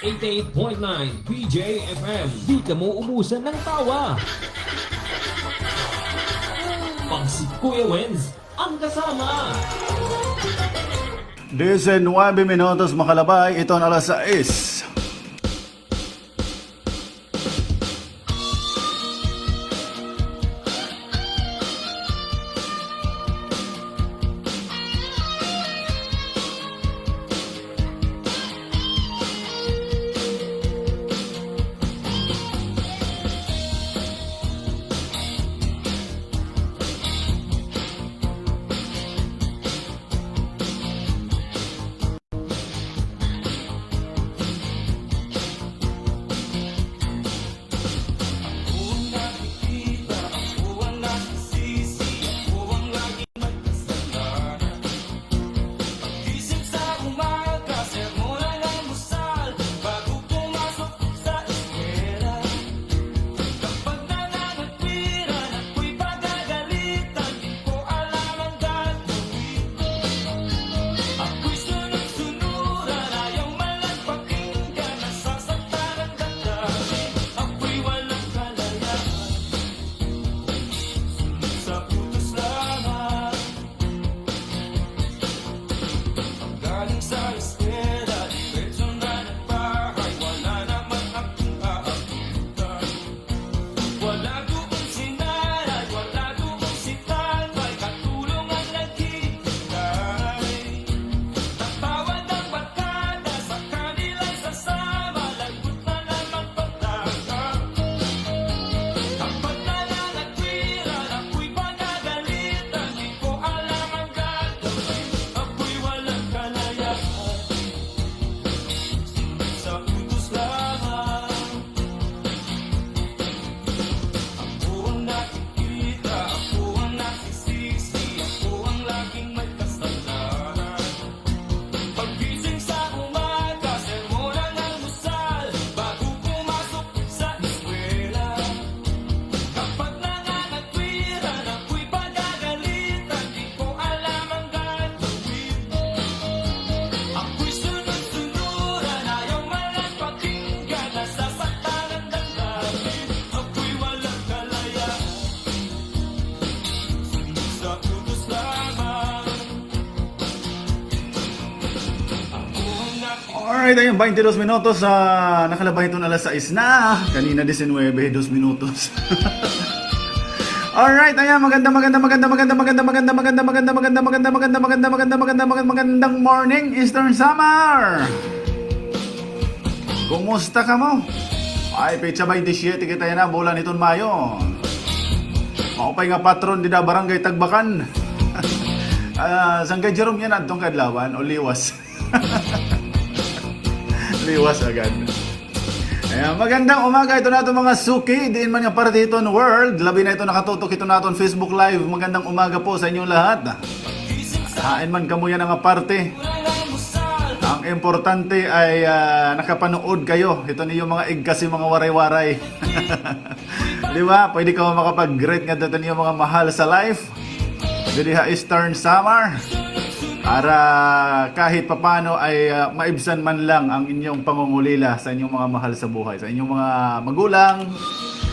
88.9 PJFM. Di ka mo ubusan ng tawa. Pag si Kuya Wenz ang kasama. 19 minutos makalabay, ito ang alas 6. Alright, ayun, 22 minutos. Nakalabay ito na alas 6 na. Kanina 19, 2 minutos. Alright, ayan, magandang morning, Eastern Summer. Kumusta ka mo? Ay, pecha 27 kita yan na, bulan itong Mayo. Maupay nga patron di da barangay Tagbakan. Sanggay Jerome yan atong kadlawan o liwas. Liwas agad. Ayan, magandang umaga ito nato mga suki. Diin man nga para dito in world. Labi na ito nakatutok ito nato Facebook Live. Magandang umaga po sa inyong lahat. Hain man kamo yan ang aparte. Ang importante ay nakapanood kayo. Ito niyo mga ig kasi mga waray-waray. Di ba? Pwede ka makapag-greet nga dito niyo mga mahal sa life. Dili ha Eastern Summer. Para kahit papano ay maibsan man lang ang inyong pangungulila sa inyong mga mahal sa buhay. Sa inyong mga magulang,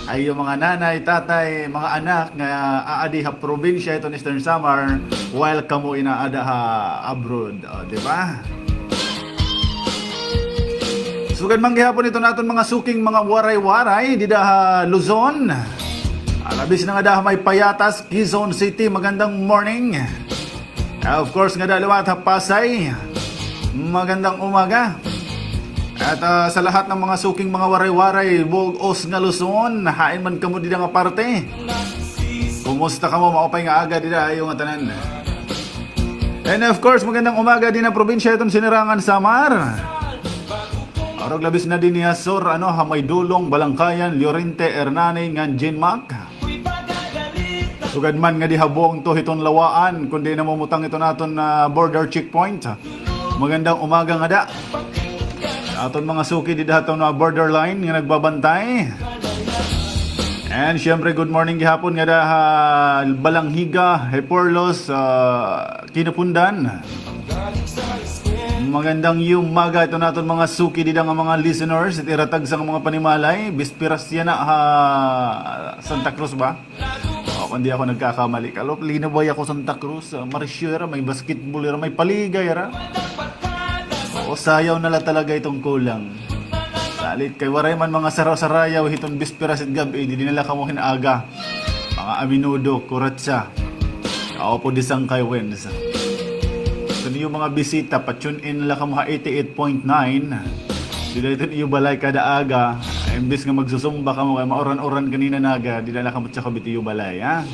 ay yung mga nanay, tatay, mga anak nga aadi ha probinsya ito ni Eastern Summer, welcome mo inaada ha abroad. Di ba? Sugan manggihapon ito naton mga suking mga waray-waray, di ha Luzon. Alabis na nga may Payatas, Quezon City, magandang morning. Of course, nga daliwat Pasay, magandang umaga. At sa lahat ng mga suking mga waray-waray, Bugos nga Luzon, hain man kamo dida nga parte. Kumusta kamo, maupay nga aga dida ayo nga tanan. And of course, magandang umaga din na probinsya itong Sinirangan, Samar. Arog labis na din niya Sor, Hamay Dulong, Balangkayan, Llorente, Hernani, Nganjinmak. Sugad man nga dihabong to hiton lawaan kundi namumutang ito naton na border checkpoint. Magandang umaga nga da. Aton mga suki di dahaton na borderline nga nagbabantay. And syempre good morning gihapon nga da Balanghiga, Heporlos, Kinapundan. Magandang umaga ito natin mga suki dida nga mga listeners. Iratag sa mga panimalay. Bispiras yan na Santa Cruz ba? O, kundi ako nagkakamali. Kalop, linaboy ako Santa Cruz. Marisyo yara, may basketball yara, may paligay yara. O, sayaw nala talaga itong kulang. Salit kay waray man mga saraw-sarayaw hiton bispiras at gabi. Di nila kamo hinaaga. Mga aminudo, kuratsa. Ako po disang kay Wens. Ito niyo mga bisita, pa-tune in lang ka mga 88.9. Dila ito niyo balay kada aga. Imbis nga magsusumba ka mo, kaya maoran-oran kanina naga, dila lang ka mo tsaka biti yung balay, ha?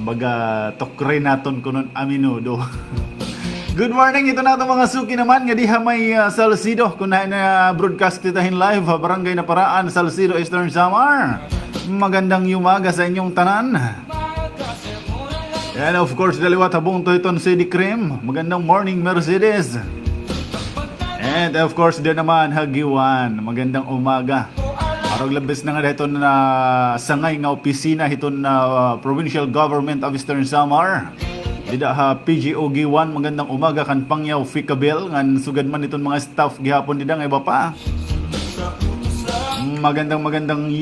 Baga, tokray naton kunon aminudo. Good morning, ito na mga suki naman. Nga diha may Salcido, kung na broadcast titahin live, barangay na paraan, Salcido, Eastern Samar. Magandang umaga sa inyong tanan. And of course, daliwat habong toiton City Cream. Magandang morning, Mercedes. And of course, din naman Hagiwan. Magandang umaga. Arog labis na nga dito na sangay nga opisina hiton na Provincial Government of Eastern Samar. Dida ha PGO Giwan. Magandang umaga kan Pangyaw Fikabel. Ngan sugad man iton mga staff gihapon dida nga iba pa. Magandang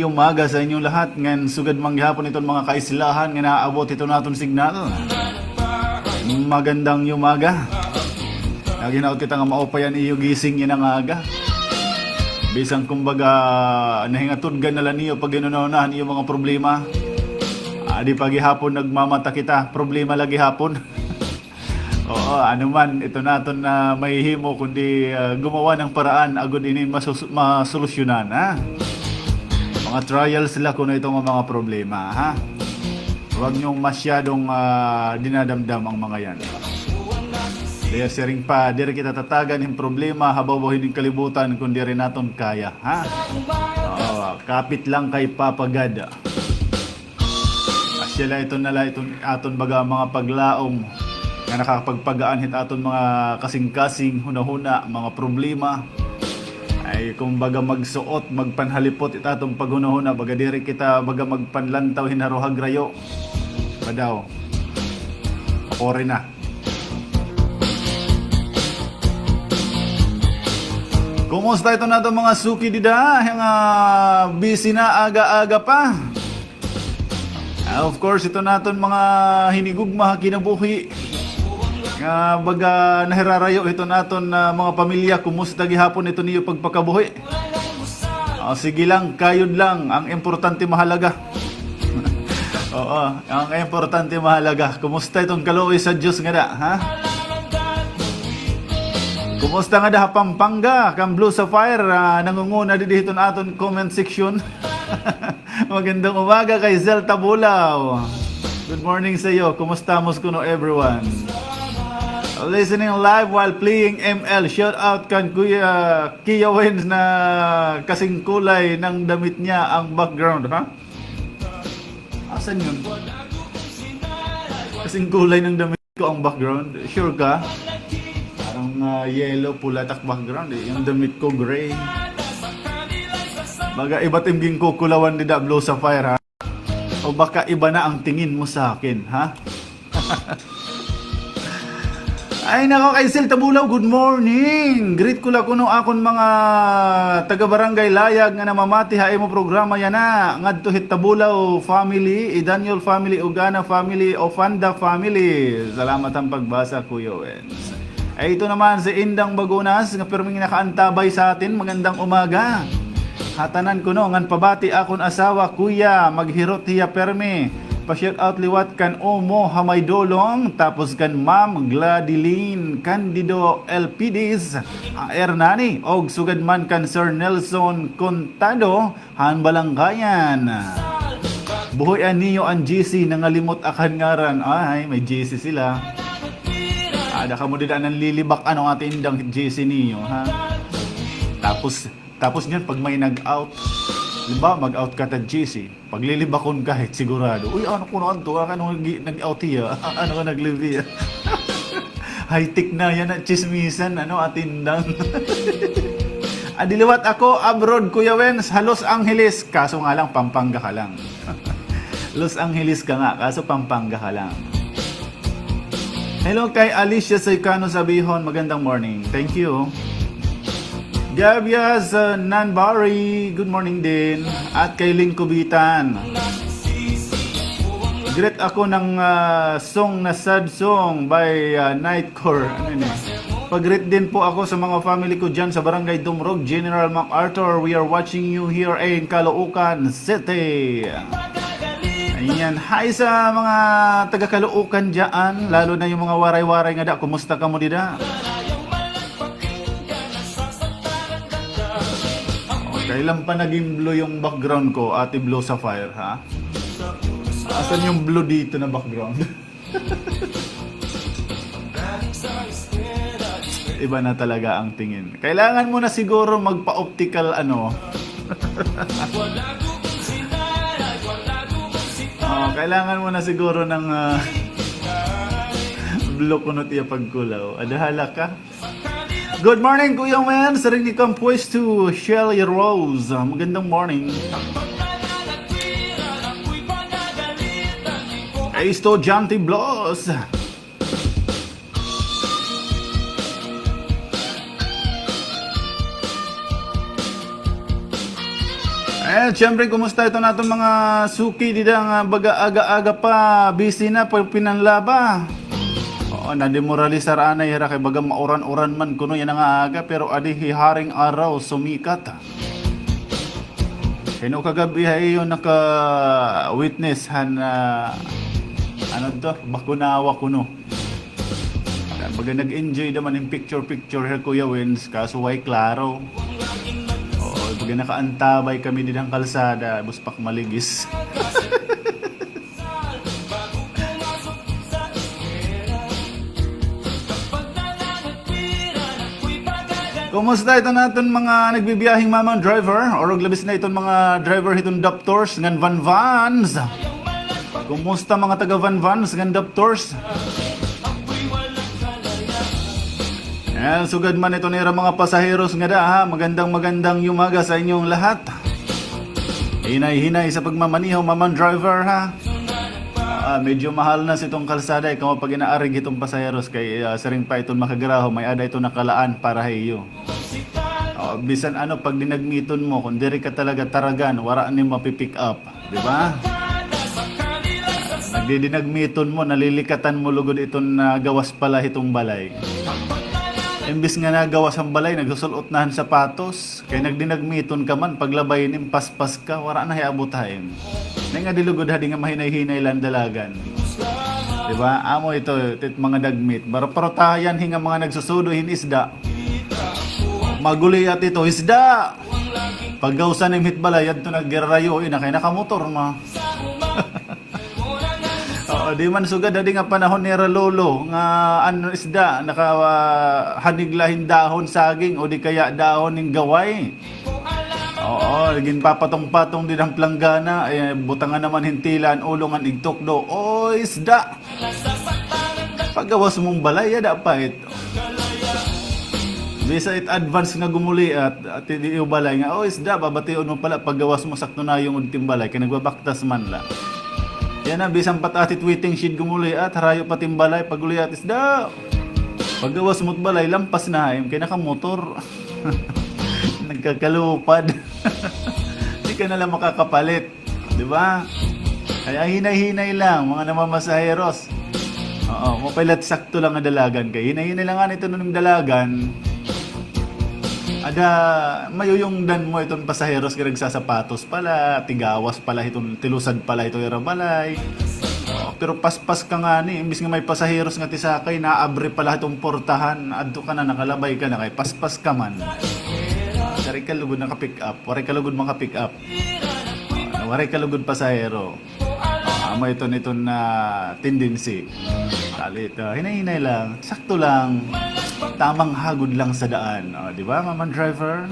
umaga sa inyong lahat. Ngan sugad man gihapon iton mga kaislahan nga naaabot ito naton signal. Magandang umaga. Naginaot kita nga maupayan iyo gising yan ang aga. Bisang kumbaga nahingatudgan na lang niyo pag ginunahan iyo mga problema. Di pagi hapon nagmamata kita, problema lagi hapon. Oo, ano man ito naton na may himo kundi gumawa ng paraan agud ini masolusyonan, ha. Mga trials sila kuno itong mga problema, ha. Huwag niyong masyadong dinadamdam ang mga yan. Daya siring pa, diri kita tatagan yung problema habaw hindi kalibutan kundi rin naton kaya, ha. Oo, kapit lang kay Papa God. Sila ito nala itong aton baga mga paglaom nga nakakapagpagaan hit aton mga kasing-kasing hunahuna mga problema ay kumbaga magsuot magpanhalipot it atong paghunahuna baga diri kita baga magpanlantaw hinaruhag rayo padaw ore na. Kumusta ito nato mga suki dida yang busy na aga-aga pa. Of course, ito naton mga hinigugma kinabuhi. Nga baga nahirarayo ito naton mga pamilya. Kumusta gihapon ito niyo pagpakabuhi? Sige lang, kayod lang. Ang importante mahalaga. Oo, ang importante mahalaga. Kumusta itong kaluoy sa Diyos nga da, ha? Kumusta nga da Pampanga? Kang Blue Sapphire, nangunguna dito naton comment section. Magandang umaga kay Zelta Bulaw. Good morning sa iyo. Kumusta mo kuno everyone? Listening live while playing ML. Shout out kan Kuya Kia Wins na kasing kulay ng damit niya ang background, ha? Asan yun? Kasing kulay ng damit ko ang background. Sure ka? Parang yellow, pulatak background eh. Yung damit ko gray. Baga iba't ibang kukulawan ni Blue Sapphire, ha? O baka iba na ang tingin mo sa akin, ha? Ay nako kay Sil Tabulaw, good morning! Greet ko lang kuno akon mga taga-barangay Layag nga namamati ha mo programa yan na. Ngadto hit Tabulaw family, Daniel family, Ugana family, Ofanda family. Salamat ang pagbasa, Kuya Wens. Ay ito naman si Indang Bagunas nga perming nakaantabay sa atin. Magandang umaga. Hatanan ko no, ngan pabati akon asawa, kuya, maghirot hiya perme. Pa-shout out liwat kan Omo Hamay Dolong, tapos kan Ma'am Gladiline Candido LPDs, Ernani, og sugad man kan Sir Nelson Contado, Han Balanggayan. Buhoyan niyo ang GC, nangalimot akan ngaran. Ay, may GC sila. Ada kamo dida nang lilibak ano atin indang GC niyo, ha? Tapos niyan, pag may nag-out, diba, mag-out ka ta GC, paglilibakon kahit sigurado, uy, ano ko naman to, ano nag-out hiya, ano ka nag-live hiya. High-tech na yan at chismisan, ano, atindang. Adiliwat ako, abroad, Kuya Wens, Los Angeles, kaso nga lang, Pampanga ka lang. Los Angeles ka nga, kaso Pampanga ka lang. Hello kay Alicia Saicano Sabihon, magandang morning. Thank you. Gabias Nanbari, good morning din. At kay Lynn Kubitan. Great ako ng song na sad song by Nightcore. Ano yun eh? Pag-greet din po ako sa mga family ko dyan sa Barangay Dumrog, General MacArthur. We are watching you here in Caloocan City. Ayan. Hi sa mga taga Caloocan dyan, lalo na yung mga waray-waray nga da. Kumusta ka mo dida? Kailan pa naging blue yung background ko, Ate Blue Sapphire, ha? Asan yung blue dito na background? Iba na talaga ang tingin. Kailangan mo na siguro magpa-optical ano. Kailangan mo na siguro ng blue kunot iya pagkulaw. Adahala ka. Good morning, Kuya Wen. Saring ikang pwesto, Shelly Rose. Magandang morning. Estudyante Bloss. Siyempre, kumusta ito natin mga suki didang baga aga-aga pa, busy na, pinanlaba. Oo, nademoralisar anay, hira kay baga mauran-uran man kuno yan ang aga, pero adi hiharing araw, sumikat. Kaya kagabi ay yun naka-witness ano to, bakunawa kuno. Baga nag-enjoy naman yung picture-picture here, Kuya Wins, kaso way klaro. Baga nakaantabay kami din ang kalsada, buspak maligis. Kumusta ito natin mga nagbibiyahing mamang driver? Or labis na itong mga driver itong Daptors ngan van-vans. Kumusta mga taga van-vans ngan Daptors? Sugad man ito nira mga pasaheros nga da ha. Magandang yumaga sa inyong lahat. Hinay-hinay sa pagmamaniho mamang driver ha. Medyo mahal na itong kalsada ikaw pag inaarig itong pasaheros kay saring pa itong makagaraho may ada ito nakalaan para hayo. Bisan ano pag dinagmiton mo kung diri ka talaga taragan wara ni mapipick up, di ba? Nagdidinagmiton mo nalilikatan mo lugod itong gawas pala itong balay. Imbis nga nagawas ang balay, nagsusulot na sapatos. Kaya nagdinagmiton ka man, paglabay nim paspas ka, wala na hiabutahin. Na nga dilugod hadi nga mahinay-hinay lang dalagan. Diba? Amo ito mga dagmit. Baraprotayan hinga mga nagsusuduhin isda. Maguli at ito, isda! Paggawsan ng hitbalay, yan ito naggarayo, ina kaya nakamotor ma. Di man sugad hadi nga panahon ni Lolo nga ano isda nakahaniglahin dahon saging o di kaya dahon ning gaway. Oo, naging papatong-patong din ang planggana butangan naman hintilan ulongan igtokdo. O isda. Paggawas mong balay ada pa ito. Bisa it advance nga gumuli at di balay nga isda babation mo pala paggawas mo sakto na yung ultim balay kay nagbabaktas man la. Yan na, bisang patatit waiting sheet gumuli at harayo pating balay paguli at isda. Paggawas mo't balay, lampas na hayom kaya nakamotor. Nagkakalupad. Hindi ka nalang makakapalit. Diba? Kaya hinay-hinay lang, mga namamasaheros. Oo, mapilat sakto lang ang dalagan kayo. Hinay-hinay lang nga nito nung dalagan. Ada mayuyungdan mo itong pasaheros kaya nagsasapatos pala, tigawas pala itong tilusad pala ito irabalay. Pero paspas ka nga ni, imbis nga may pasaheros nga tisakay, naabre pala itong portahan, adto ka na, nakalabay ka na, kay paspas ka man. Waray ka lugod naka-pick up, waray ka lugod maka-pick up. Waray ka lugod pasahero. Ama ito nito na tendency. Talit, hinay-hinay lang, sakto lang. Tamang hagod lang sa daan. Di ba, mamang driver?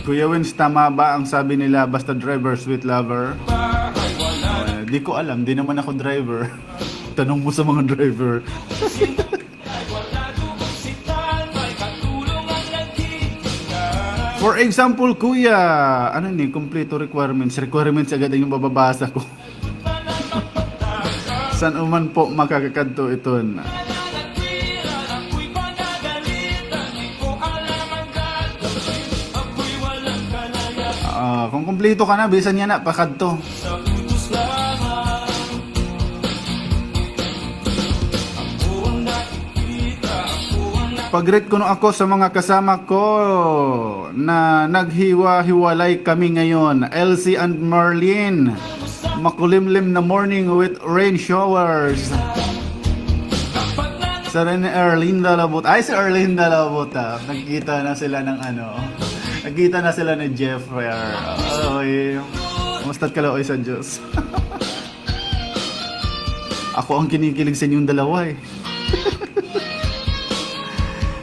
Kuya Wins, tama ba ang sabi nila basta driver, sweet lover? Di ko alam, di naman ako driver. Tanong mo sa mga driver. For example, kuya, ano ni, kompleto requirements. Requirements agad yung bababasa ko. San uman po makakakadto ito na. Kung kompleto ka na, bisan niya na, pakadto. Pag-greet ko no ako sa mga kasama ko na naghiwa-hiwalay kami ngayon. Elsie and Marlene. Makulimlim na morning with rain showers. Sa rin ni Erlinda Labot. Ay, si Erlinda Labot Nagkita na sila ng ano. Nagkita na sila ni Jeff. Oy. Kumusta't kalaoy sa Diyos. Ako ang kinikilig sa inyong dalawa eh.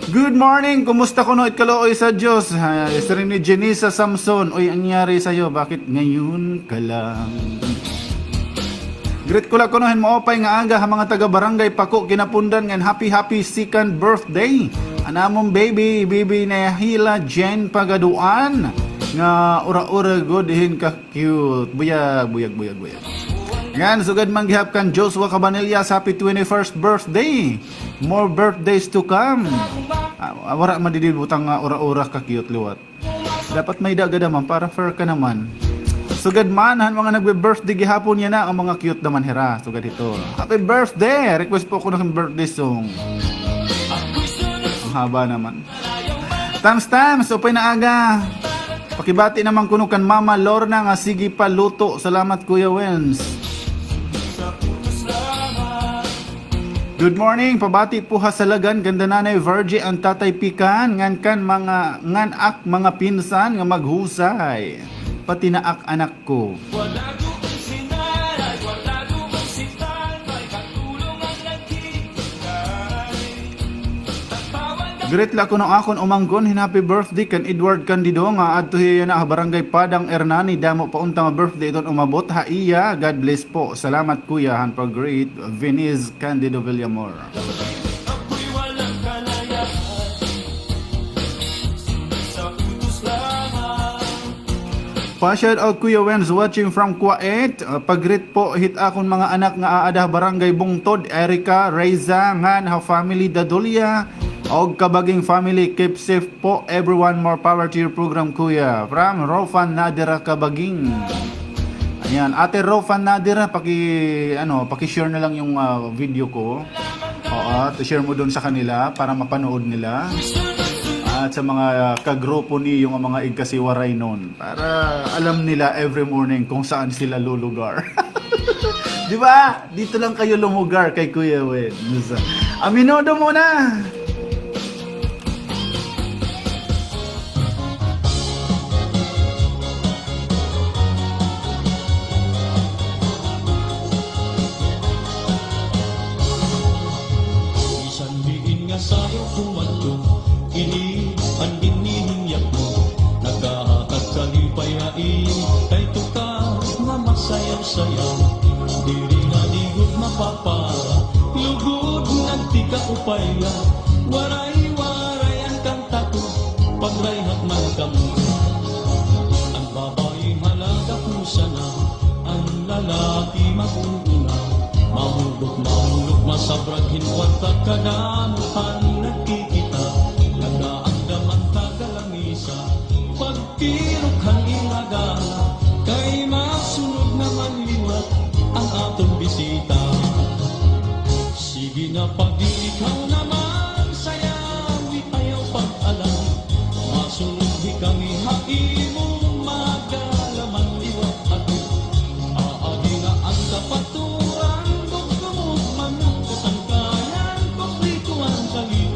Good morning! Kumusta ko no itkalaoy sa Diyos? Isa rin ni Jenisa Samson. Oy, ang nangyari sa'yo? Bakit ngayon ka lang? Greet ko lang kunohin mo opay nga aga ha mga taga-barangay Pako Kinapundan ngan happy second birthday. Anamong baby na Hila Jen Pagaduan. Nga ura-ura good hin ka cute. Buyag. Yan, sugad man gihap kan Joshua Cabanillas, happy 21st birthday. More birthdays to come. Wala madidibutang ura-ura ka cute liwat. Dapat may daga naman para fair ka naman. Sugad man han mga nagbe-birthday gihapon niya na ang mga cute naman hira. Sugad ito. Happy birthday. Request po ko ng birthday song. Ang haba naman. Tams, upay na aga. Pakibati naman kuno kan Mama Lorna nga sige pa luto. Salamat Kuya Wens. Good morning, pabati po hasalagan ganda nanay Virgie ang tatay Pikan ngan kan mga nganak mga pinsan nga maghusay pati naak anak ko. Great la ko no akon umanggon happy birthday kan Edward Candido nga adto hiya na barangay Padang Hernani damo paunta nga birthday iton umabot ha iya. God bless po. Salamat kuya han pag great Venice Candido Villamor. Pa-shout out Kuya Wens watching from Kuwait. Pag-greet po hit akon mga anak nga aadah barangay Bungtod, Erica, Reza, ngan ha family Dadulia. Og kabaging family, keep safe po everyone. More power to your program kuya. From Rofan Nadira Kabaging. Ayan, Ate Rofan Nadira, paki-share na lang yung video ko. Oo, share mo doon sa kanila para mapanood nila. At sa mga kagrupo ni yung mga igkasiwaray noon. Para alam nila every morning kung saan sila lulugar. Di ba? Dito lang kayo lumugar kay Kuya Wen. Aminodo muna! Sayo kumando, ini ang inihinyak mo. Nagkahakad kalipayain, kay tukas na masayaw-sayaw. Diri nga digod mapapara, lugod ng tika upaya. Waray-waray ang kanta ko, pagrayhat man kamo. Ang babae halaga pusa na, ang lalaki makuuna. Mamulok, masabrag hinwat at kadamutan nagkikita. Nagaandaman tagalangisa, pagtirukhan ilagala. Kay masunod naman liwat ang atong bisita. Sige na pag-ikaw naman, sayawi ayaw pag-alam. Masunod di kami haimong magalaman liwat ato. Aadi na ang kapaturan. Kasangkayan, paglikuan kami.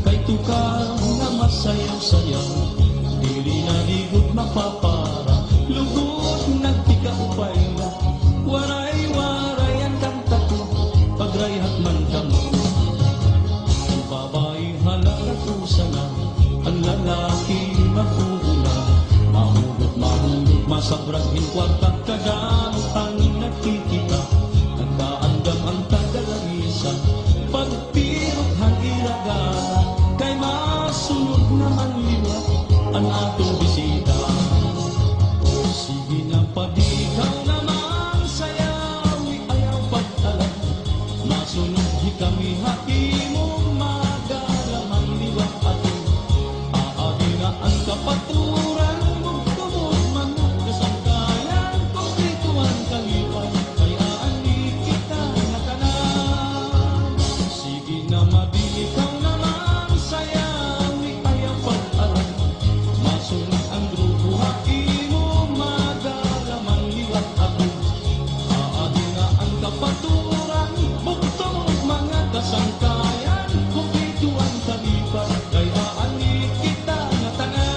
kay tukang na masayaw-sayaw. Dili na ligod mapapara, lugod nagtika upay na. Waray-waray ang kanta ko, pagrayhat man kamo. Ang babae halalat usana, ang lalaki makuuna. Mahulog, masabragin kwarta, kadamot ang nakikita. Nagdaandam ang tagalangisa, pagpirot hangiragana, kay masunod naman liwat ang atong bisita. Sige na padikaw naman sayawi, ayaw pag-alam. Masunod di kami hakimong magalaman liwat atin. Aadi na ang kapaturan, bugtubog man kasangkayan, kung rituan kalipay, kaya ani kita nakanan. Sige na mabikaw naman sayawi, ayaw pag-alam. Masunod ang grupo hakimong magalaman liwat atin. Aadi na ang kapaturan, bugtubog mga kasangkayan, kung rituan kalipay, kaya ani kita nakanan.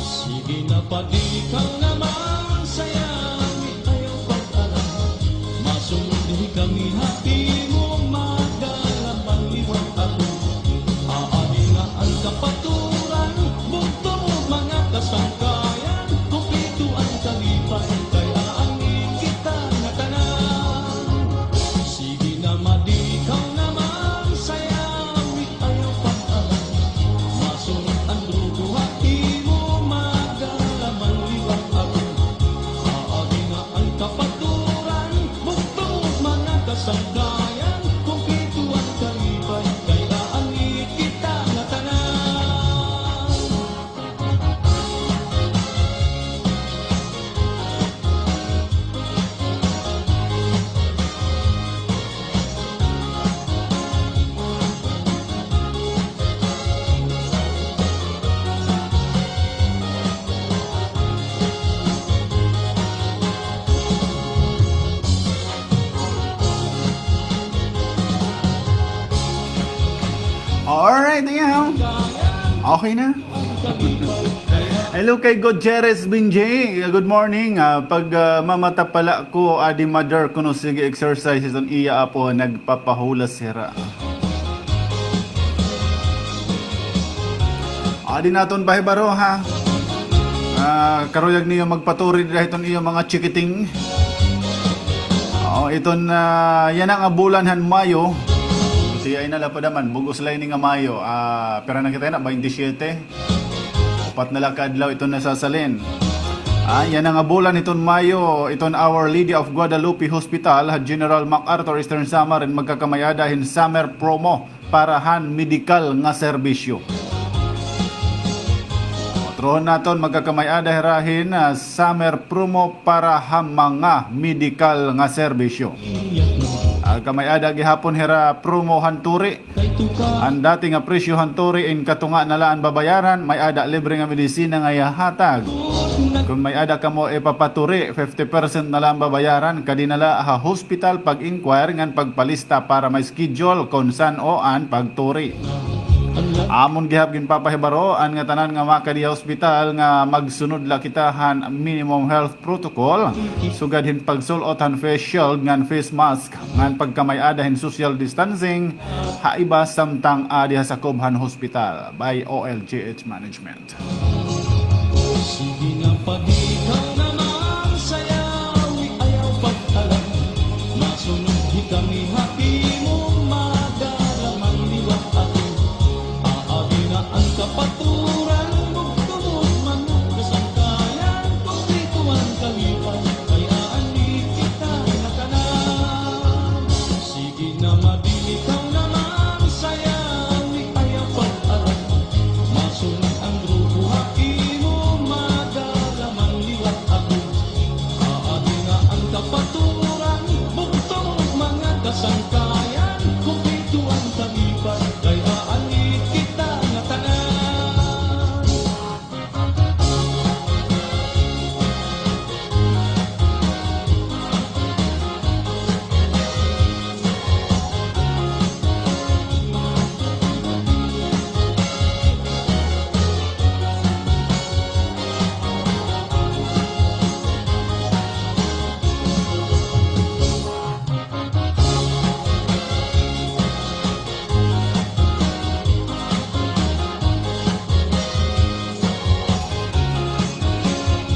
Sige na padikaw naman sayawi, ayaw pag-alam. Masunod di kami hakimong magalaman liwat atin. Aadi na ang kapaturan, bugtubog mga kasangkayan, kumpleto ang kalipay, kaya ani kita nakanan. Sige na madikaw naman sayawi, ayaw pag-alam. Masunod ang grupo hakimong magalaman liwat atin. Aadi na ang kapaturan, bugtubog mga kasangkayan, kumpleto ang kalipay, kaya ani kita nakanan. Alright, ayan. Okay na. Hello kay Gutierrez Binjay. Good morning. Pag mamata pala ko, adi mother kuno sige exercises on iya apo nagpapahulas sira. Adi naton bahibaro ha. Karuyag niyo magpaturi dahiton iyo mga chikiting. Iton yan ang abulanhan Mayo. Si ay nalapad naman, bugos lang nga Mayo. Pero nakita na, 27. Upat na lakadlaw ito nasasalin. Yan ang abulan iton Mayo. Iton Our Lady of Guadalupe Hospital, General MacArthur Eastern Samar, magkakamayadahin summer promo para han medical nga serbisyo. Trohon naton magkakamayada herahin summer promo para ha mga medical nga serbisyo. Kamayada gihapon hera promo hanturi. Ang dati nga presyo hanturi in katunga nalaan babayaran, may ada libre nga medisina nga yahatag. Kung may ada kamo ipapaturi, 50% na lang babayaran, kadinala ha hospital pag-inquire ngan pagpalista para may schedule kung saan o an pagturi. Amon gihap gin papahibaro an nga tanan nga maka di hospital nga magsunod la kitahan minimum health protocol, sugadhin pagsulotan face shield ngan face mask ngan pagkamayadahin social distancing haiba samtang adiha sa Cobhan Hospital by OLGH Management. Sige nga pag-ikaw naman sayawi, ayaw pag-alam. Masunod di kami hakimong magalaman liwat atin. Aadi na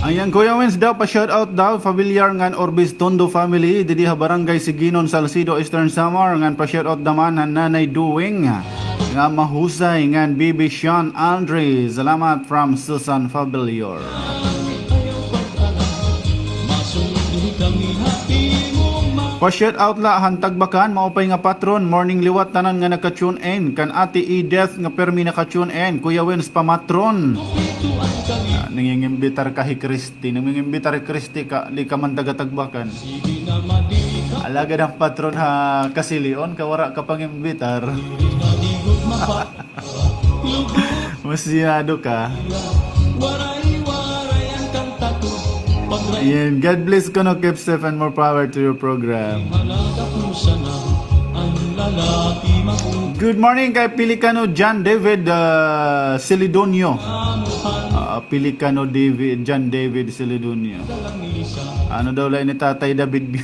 Ayan, Kuya Wins daw, pa-shoutout daw, familiar ngan Orbis Tondo family, didi ha barangay Siginon, Salcido, Eastern Samar, ngan pa-shoutout naman ang Nanay Duwing, nga mahusay, ngan Bibi Sean Andre, salamat from Susan Familiar. Ayaw pag-alam, masunod kami hati mo Pa-shoutout la, hantagbakan, maupay nga patron, morning liwat, tanan nga naka-tune in, kan Ate Edith nga permi naka-tune in, Kuya Wins pamatron. Pituan kami, Nangingimbitar ka hi Christy, nangingimbitar Christy ka, li ka man tagatagbakan. sige na madika. Alaga ng patron ha kasilion, kawara ka pang imbitar. Naligot mapa, lubog, Masyado ka. waray-waray ang kanta ko. Pagray, Ayan, God bless ko no, keep safe and more power to your program. halaga po sana ang lalaki mabuhay. Good morning kay Pilicano John David Celidonio. Pilicano David, John David Celidonio. Ano daw lang ni Tatay David?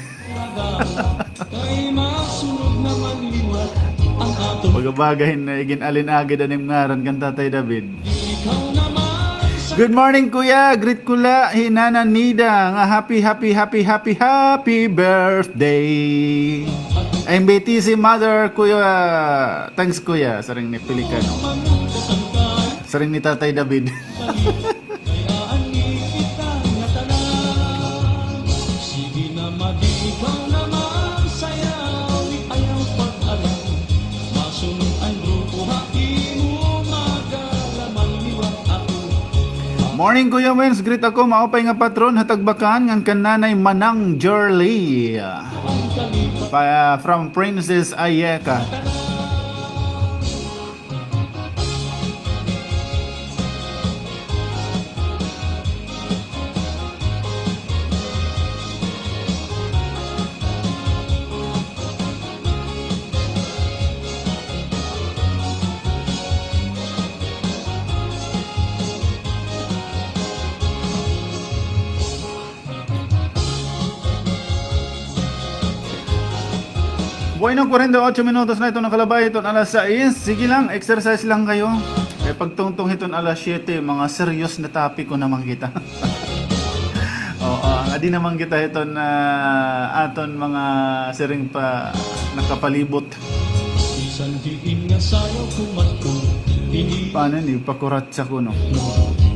Kay masunod naman liwat ang atong Pagabagay na igin alin-agad aning ngaran kan Tatay David. ikaw naman sa Good morning kuya, greet kula hinana nida nga happy birthday. MBT si mother kuya. Thanks kuya, saring ni Pilicano. kasangkay. Saring ni Tatay David. Kayaan kita nga tanan. Sige na ikaw naman sayaw. Ayaw pag-alam, masunod ang grupo. Hati mo magalaman liwat ako. Morning Kuya Wins, greet ako, maupay nga patron, hatagbakan, ngang kananay Manang Jurley. From Princess Ayeka. Bueno, 48 minutos na ito nakalabay ito alas 6. Sige lang, exercise lang kayo. Eh pagtungtong ito alas 7, mga serious na topic ko naman kita. Oo, adi naman kita ito na aton mga siring pa nakapalibot. Isan diin nga sayaw kumatko. Hindi Paano ni pakuratsa ko no?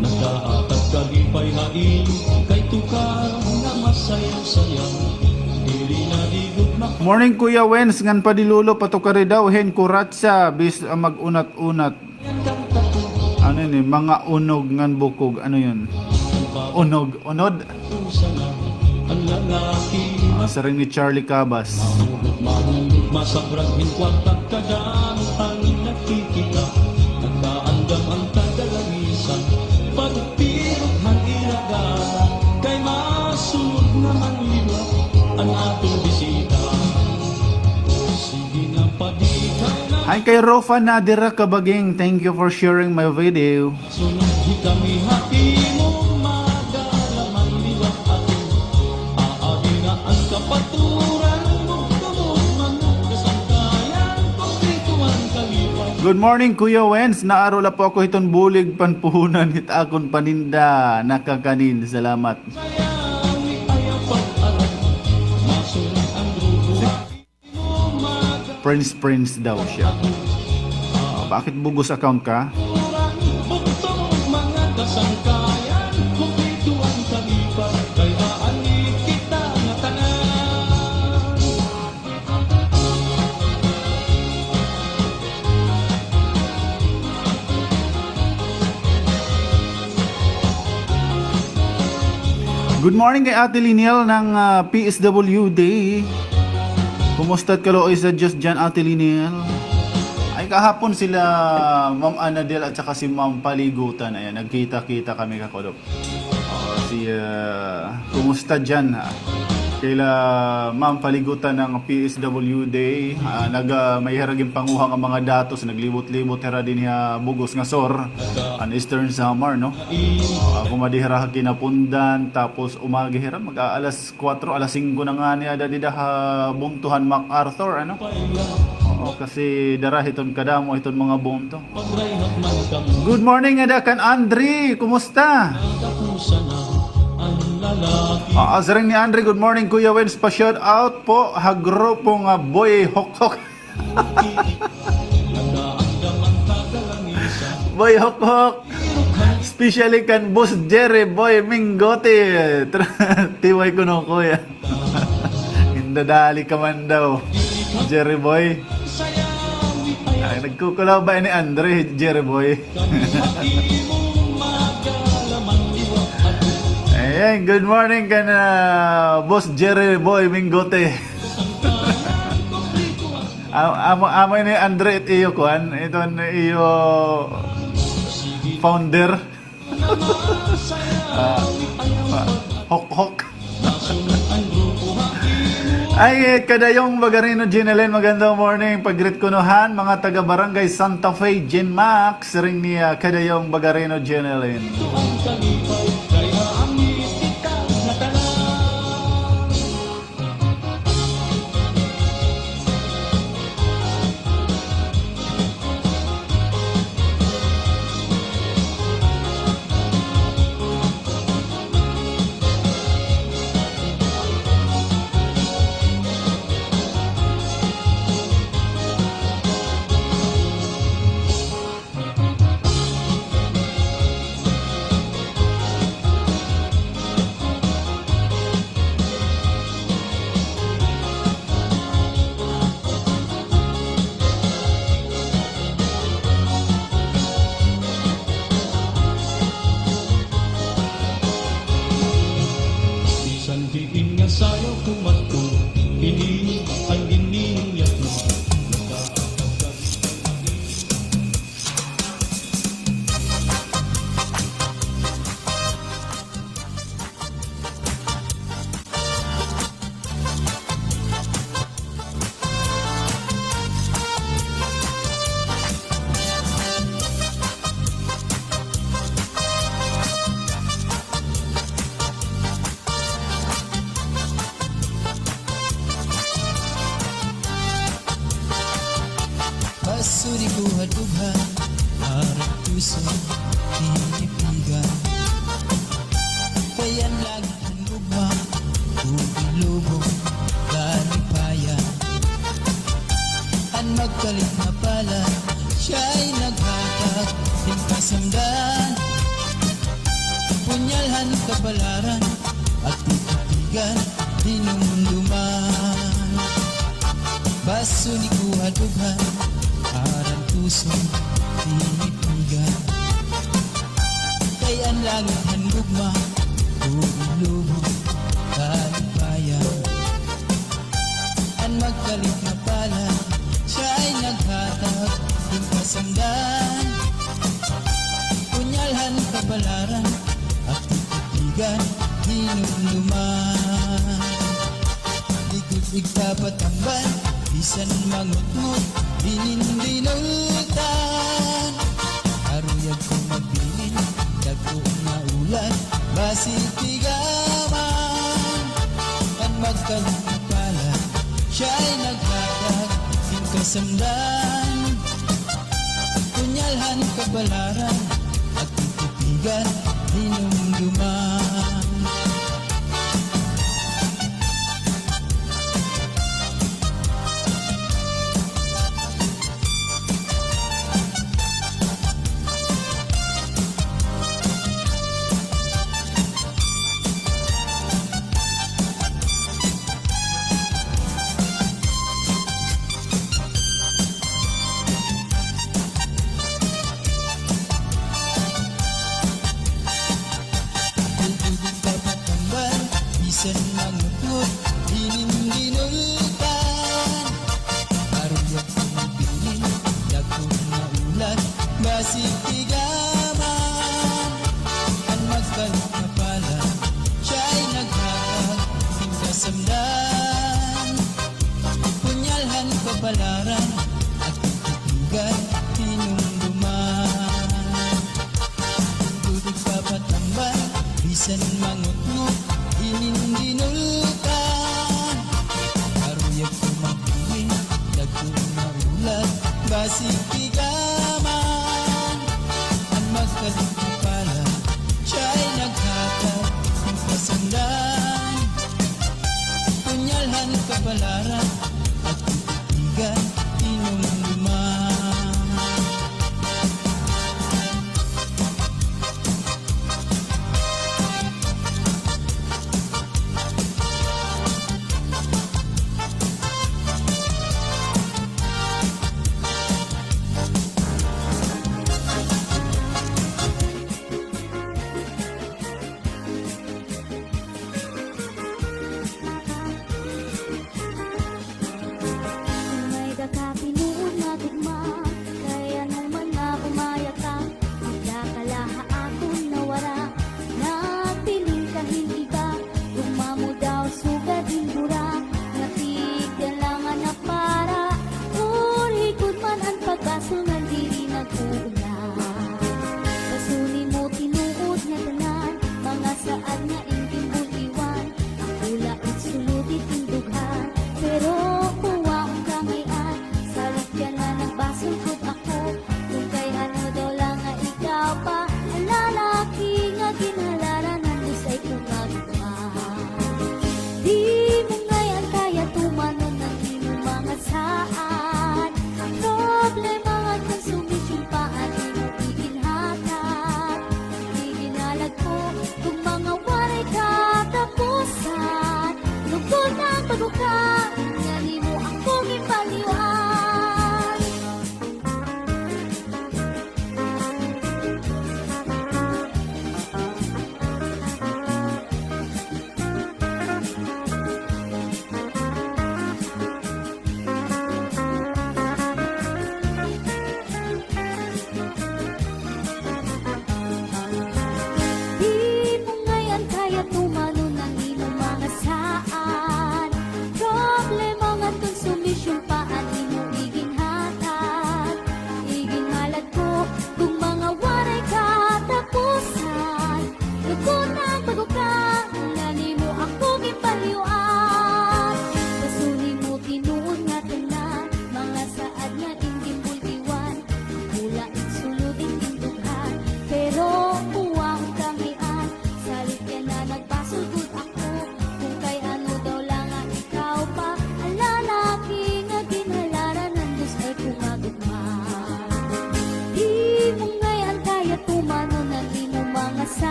nagkaatag kalipay hain. Kay tukar nga masayaw-sayaw. Dili na digot mak Morning Kuya Wens, ngan padilulo patukari daw hen kuratsa bis magunat-unat. kanta ko. Ano ni mga unog ngan bukog, ano yun? Unog, unod. Sana ang lalaki Saring ni Charlie Cabas. mahulog masabrag hinkwag pagkadaan ang nakikita nagkaandam ang kagalangisan pagpirot hang ilagala kay masunod naman liwat ang atong bisita sige na padikaw na Hi kay Rofa Nadira Kabaging, thank you for sharing my video. sunod di kami hati mo magalaman liwat ako aadi na ang kapaturan mo kamot man kasangkayan pagpituan kaliwat. Good morning Kuya Wens, naarola po ako itong bulig panpuhunan hit akon paninda nakakanin. Salamat. Sayawi ayaw pag-alam, masunod ang grupo. Mo Prince daw siya. Bakit bugos account ka? magaturan, bugtong mga kasangkayan, kumplito ang kalipan, kaya ani kita nga tanan. Good morning kay Ate Liniel ng PSWD. Kumusta't kalooy sa Just Jan Ate Liniel? Ay kahapon sila Ma'am Anadel at saka si Ma'am Paligutan. Ayan, nagkita-kita kami kakodok. Kumusta dyan? Kaila Ma'am Paligutan ng PSWD. May haraging panguhang ang mga datos. Naglibot-libot hera din niya bugos nga sor. An Eastern Samar, no? Kumadihira kinapundan. Tapos umagihira. Mag-alas 4, alas 5 na nga niya. Dadi buntuhan MacArthur, ano? Oo, kasi darahiton kadamo iton mga bunto. Pagrayhat man kamo, Good morning, Adakan Andre. Kumusta? nagapusan na lalaki. Asring ni Andre, good morning Kuya Wens, pa-shout out po hagrupo nga boy hok-hok. Nagaandam ang kagalangisan. Boy hok-hok. Especially kan Boss Jerry Boy Mingote. Tiway ko no kuya. Indadali ka man daw. Jerry Boy. Ay, nagkukulaw ba ni Andre, Jerry Boy? Ayan, good morning ka na Boss Jerry Boy Mingote. Amo ni Andre at iyo kuan. Ito na iyo founder. Hok-hok. Ay, kadayong Bagarino Ginelen, magandang morning. Pag-greet kunuhan, mga taga-barangay Santa Fe, Gen Max, ring ni kadayong Bagarino Ginelen. Bisan diin nga sayaw kumato, hindi ang giniyat mo. Basuri buhat-buhat, harap puso, tinipigan. Kayan lagi ang lugma, lubong, lalipayan. Ang magkalit na pala, siya'y naghatag, kasamdan. Punyalhan kapalaran, at titigan, dinumduman. Basuri buhat-buhat, harang puso, tinipigan. Kayan langit ang gugma, lubong, kalipayan. Ang magkalit na pala, siya'y naghatag, yung kasandan. Punyalhan kapalaran, at titigan, dinumduman. Ikot igpapatambal, bisan mangut-ngut, dinindinulutan. Aruyag ko magbilin, dagko na ulan, basitigaman. Ang magkalit na pala, siya'y naghatag, yung kasamdan. Punyalhan kabalaran, at titigan, dinumduman. Bisan mangutot, dinindinulutan. Aruyag ko magbilin, dagko na ulan, basitigaman. Ang magkalit na pala, siya'y naghatag, yung kasamdan. Punyalhan kapalaran, at titigan, tinumduman. Tudig papatambal, bisan mangut-ngut, dinindinulutan. Aruyag ko magbilin, dagko na ulan, basitigaman. Ang magkalit na pala, siya'y naghatag, yung kasandan.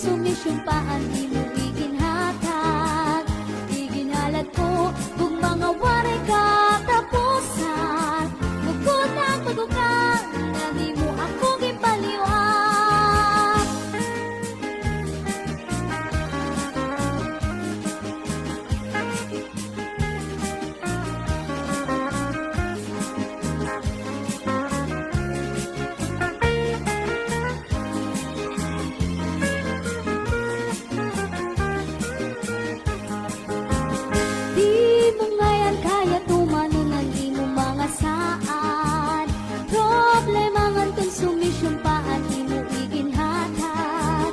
konsumisyumpaan di mo iginhatag. Iginhalat ko kung mga waray katapusan. Bukod ang pagukang na di mo ako gipaliwan. Di mo ngayon kaya tumano ng di mo mga saan. Problema ng konsumisyumpaan di mo iginhatag.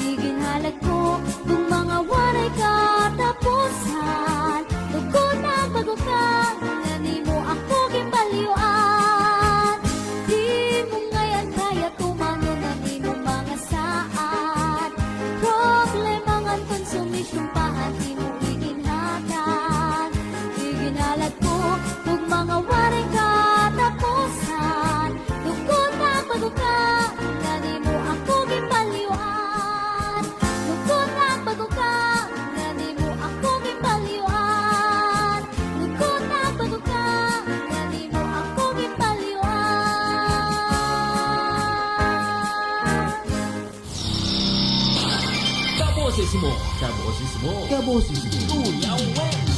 Iginhalag ko kung mga waray katapusan. Tugod na pagukang na di mo ako gipaliwan. Di mo ngayon kaya tumano ng di mo mga saan. Problema ng konsumisyumpaan di mo iginhatag. Iginhalag ko kung mga waray katapusan. Tugod na pagukang na di mo ako gipaliwan. Tugod na pagukang na di mo ako gipaliwan. Tugod na pagukang na di mo ako gipaliwan. Kabosisimo, kabosisimo, kabosisimo.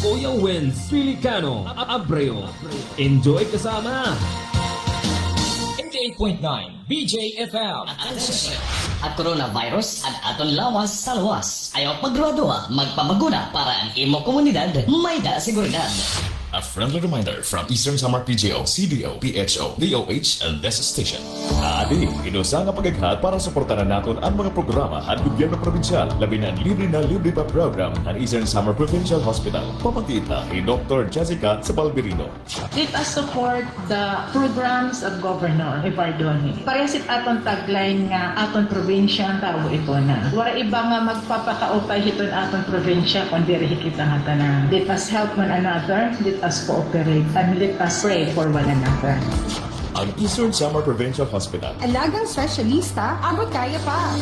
Kuya Wins, Pelicano, Abreu. Enjoy kasama. 88.9 BJFM. At coronavirus at aton lawas sa luwas. Ayaw paggraduwa, magpamaguna para ang imo komunidad may da seguridad. A friendly reminder from Eastern Samar PGO, CDO, PHO, DOH, and this station. Adi, inusa nga pagaghat para suportahan naton ang mga programa at gobyerno probinsyal, labi na libre pa program ng Eastern Samar Provincial Hospital. Papagkita ni Dr. Jessica Sabalberino. Let us support the programs of Governor Evardoni. Paresit aton tagline nga aton probinsya ang tao ito na. Wala iba nga magpapakaupay hiton aton probinsya kung diri kita nga tanan. Let us help one another, let us cooperate, and let us pray for one another. Ang Eastern Samar Provincial Hospital. Alagang spesyalista, abot kaya pa.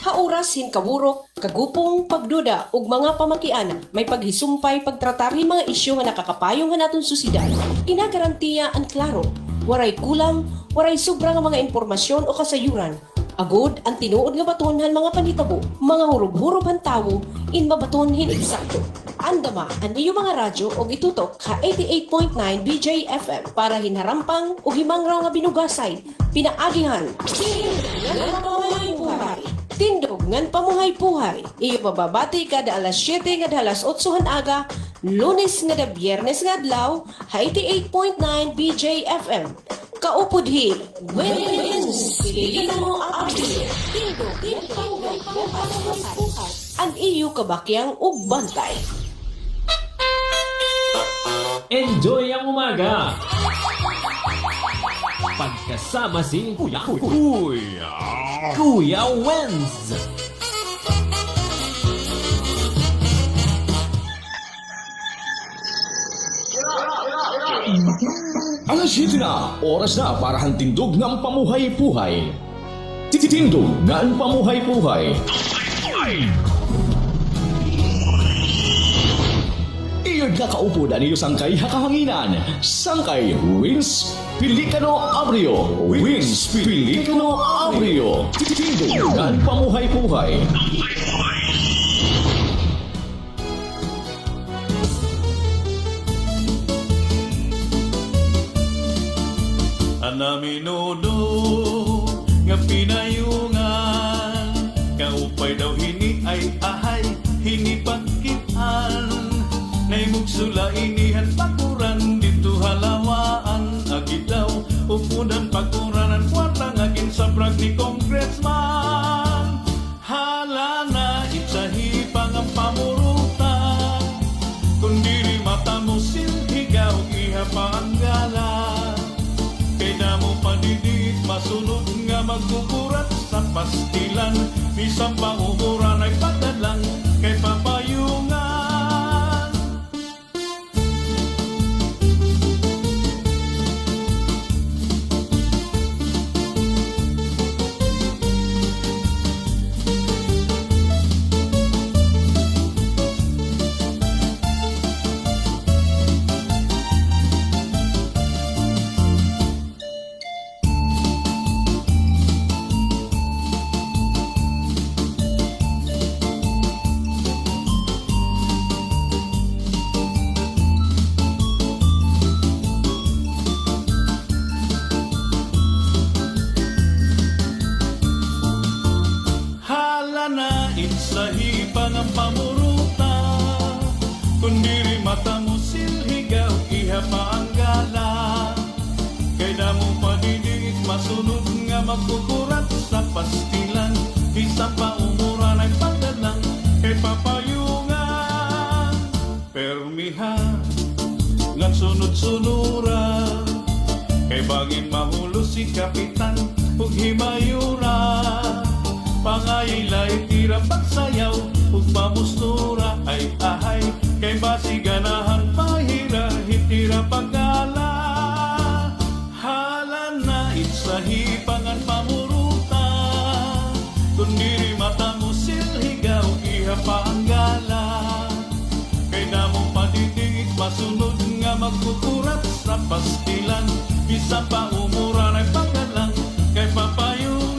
Haoras hinkawurok, kagupong pagduda ug mga pamakiana may paghisumpay pagtratar ni mga isyu nga nakakapayong nga naton susidad. Kinagarantiya ang klaro, waray kulang, waray sobra nga mga impormasyon o kasayuran. Agod ang tinuod nga batonhan mga panitabo, mga hurub-hurub ang tawo, in mabaton hinisakto. Andama ang iyo mga radyo o itutok ka 88.9 BJFM para hinarampang o himangraw nga binugasay, pinaagihan. Tindog ngan pamuhay-puhay. Iyo mababati kada alas 7 nga alas 8 aga, Lunes nga da Biyernes nga adlaw, 88.9 BJFM. Kaupudhi, wins, piliin mo ang tindog, ang iyo kabakyang ug bantay. Enjoy ang umaga. Pagkasama si Kuya Wins. Alas 7 na, oras na para ang tindog ng pamuhay-puhay. Titindog ng pamuhay-puhay. Iyod nga kaupo na niyo sangkay hakahanginan. Sangkay Wins Pelicano Abreu. Wins Pelicano Abreu. Titindog ng pamuhay-puhay. Anaminudo nga pinayungan, kaupay daw hini ay ahay, hini pagkitan. Naimugsula inihan pakuran dito halawaan, agitaw upunan pakuranan kwartang agin sa brag ni Congressman. Hala na itsahi pang ang pamurutan, kundiri mata mo silhigaw iha pa ang galang. Kaya mo padidit, masunod nga magkukurat sa pastilan. Isang pangukuran ay padalang kay papayungan. Kay damo padidingit masunod nga magkukurat sa pastilan. Isa pa umuran ay pagdalang kay papayungan. Permiha nga sunod-sunura kay bangin mahulo si kapitan ug himayura. Pangayilay tira pagsayaw ug pamustura ay ahay kay basi ganahan pahira hitira pagala. Hala na itsahipangan pamuruta kun diri mata mo silhigaw iha paanggala. Kay damo padidingit masunod nga magkukurat sa pastilan. Isa pa umuran ay pagdalang kay papayungan.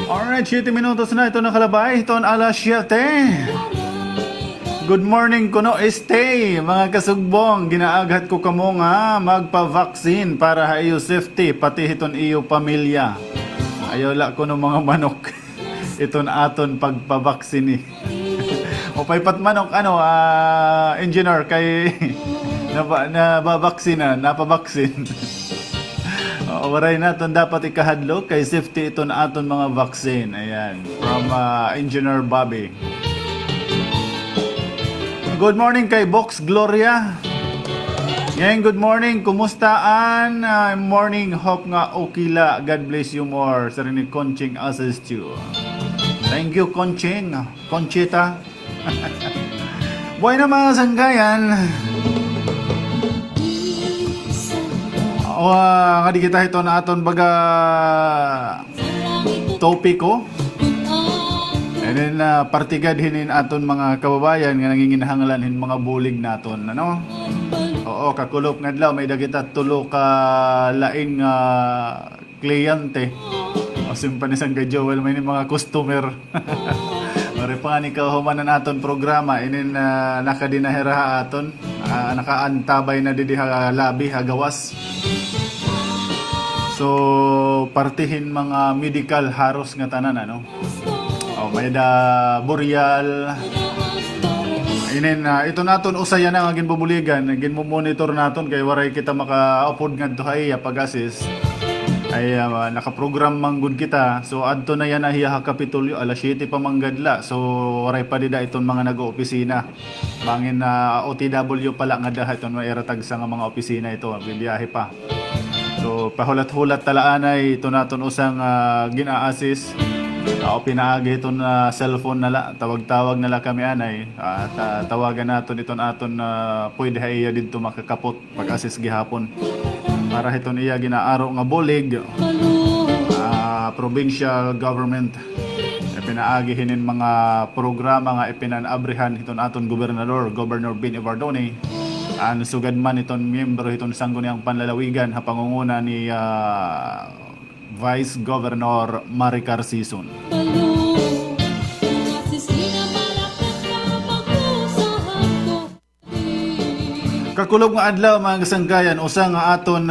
Alright, 7 minutos na ito nakalabay. Ito ang alas 7. Good morning kuno stay mga kasugbong. Ginaaghat ko kamo nga magpa-vaccine para ha iyo safety pati hiton iyo pamilya. Ayaw la ko no mga manok. Iton aton pagpa-vaccine. O paypat manok engineer kay nababaksin na, napabaksin. Waray naton dapat ikahadlok kay safety iton aton mga vaccine. Ayan, from Engineer Bobby. Good morning kay Box Gloria. Ngayon, good morning. Kumustaan? Morning. Hope nga okay la. God bless you more. Sa rin ni Conching assist you. Thank you, Conching. Conchita. Buhay na mga sanggayan. Nga di kita ito na aton baga topiko. And then partigad hinin aton mga kababayan nga nanginginahanglan hin mga bulig naton, ano? Oo, kakulop nga adlaw may dagita tulo ka laing kliyente. O simpanisan kay Joel may ni mga customer. Ore pa ni kahumanan aton programa inin nakadinahira aton, nakaantabay na didi labi hagawas. So partihin mga medical haros nga tanan, ano? May da boreal. Inin ito naton usaya na nga ginbubuligan, ginmonitor naton kay waray kita maka-upload ngadto hay pag-assist. Ay nakaprogram manggod kita. So adto na yan ahiya Kapitolyo alas 7 pa manggadla. So waray pa dida iton mga nag-opisina. Bangin na OTW pala nga daha iton mairatag sa nga mga opisina ito, bibiyahe pa. So pahulat-hulat talaan ay ito naton usang gina-assist. Pinaagi itong cellphone nala, tawag-tawag nala kami anay. Tawagan naton iton aton pwede haiya dito makakapot pag-assist gihapon. para hiton iya ginaaro nga bulig provincial government pinaagi hinin mga programa nga ipinanabrihan hiton aton Governor Ben Evardone an sugad man iton miyembro hiton sangguniang panlalawigan ha pangunguna ni Vice Governor Maricar Sison. Kakulog nga adlaw mga kasangkayan usa nga aton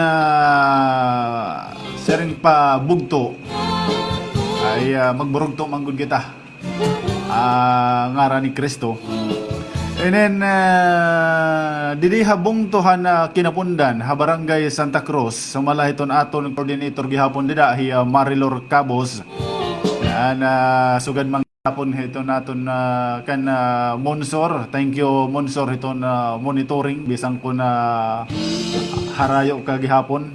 sering pa bugto ay magburugto manggod kita ngara ni Kristo. And then didi habong tohan na kinapundan ha barangay Santa Cruz sumala hiton aton coordinator gihapon dida hi Marilor Cabos and sugad mang hapon hiton naton kan Monsor. Thank you Monsor hiton monitoring bisang ko na harayo ka gihapon.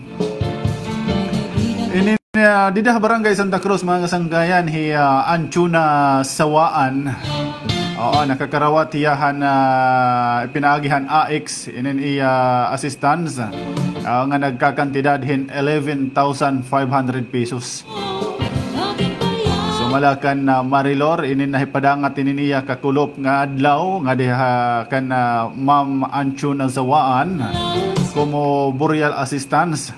Inin dida barangay Santa Cruz mga kasanggayan hi Anchuna Sawaan. Oo, nakakarawat iyahan pinaagihan AX inin assistance nga nagkakantidad hin 11,500 pesos. Malakan na Marilor inin nahipadangat iniya kakulop nga adlaw nga diha kan Ma'am Anchuna Zawaan como burial assistance.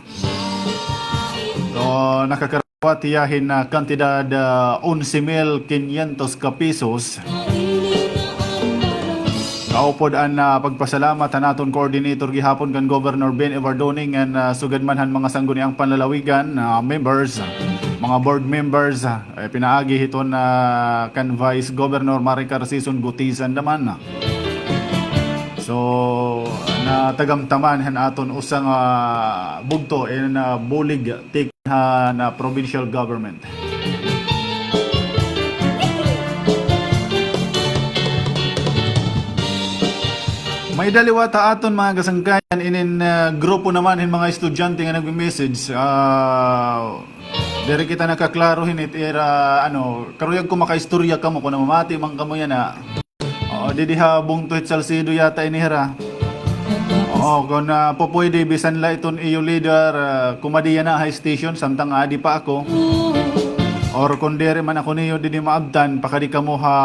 So nakakarawat iyahin na kantidad 11,500 ka pesos. Kaupod an pagpasalamat naton coordinator gihapon kan Governor Ben Evardone and sugad manhan mga sangguniang panlalawigan members, mga board members pinaagi hiton kan Vice Governor Maricar Sison Gutisan naman. So natagamtaman han aton usang bugto in bulig take na provincial government. May daliwa ta aton mga kasangkayan inin grupo naman hin mga estudyante nga nagme-message. Dere kita nakaklaro hinit era karuyag ko makaistorya kamo kun mamati man kamo yan didi ha bungtuhit Salcido yata inihira. Kung po pwede bisan la iton iyo leader kumadiya na high station samtang adi pa ako. Or kung dere man ako niyo didi maabdan pakadi kamo ha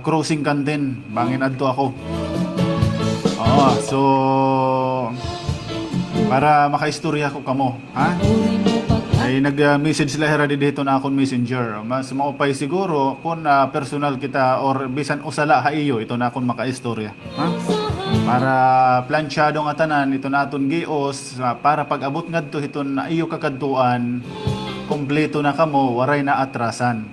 crossing kantin bangin adto ako. So para makaistorya ko kamo, ha? Ay nag-message lahira dito na akong messenger. Mas maupay siguro kung personal kita or bisan usala ha iyo ito na akong makaistorya, ha? Para planchado nga tanan ito naton gios para pag-abot ngadto hiton na iyo kakadtuan kompleto na kamo waray na atrasan.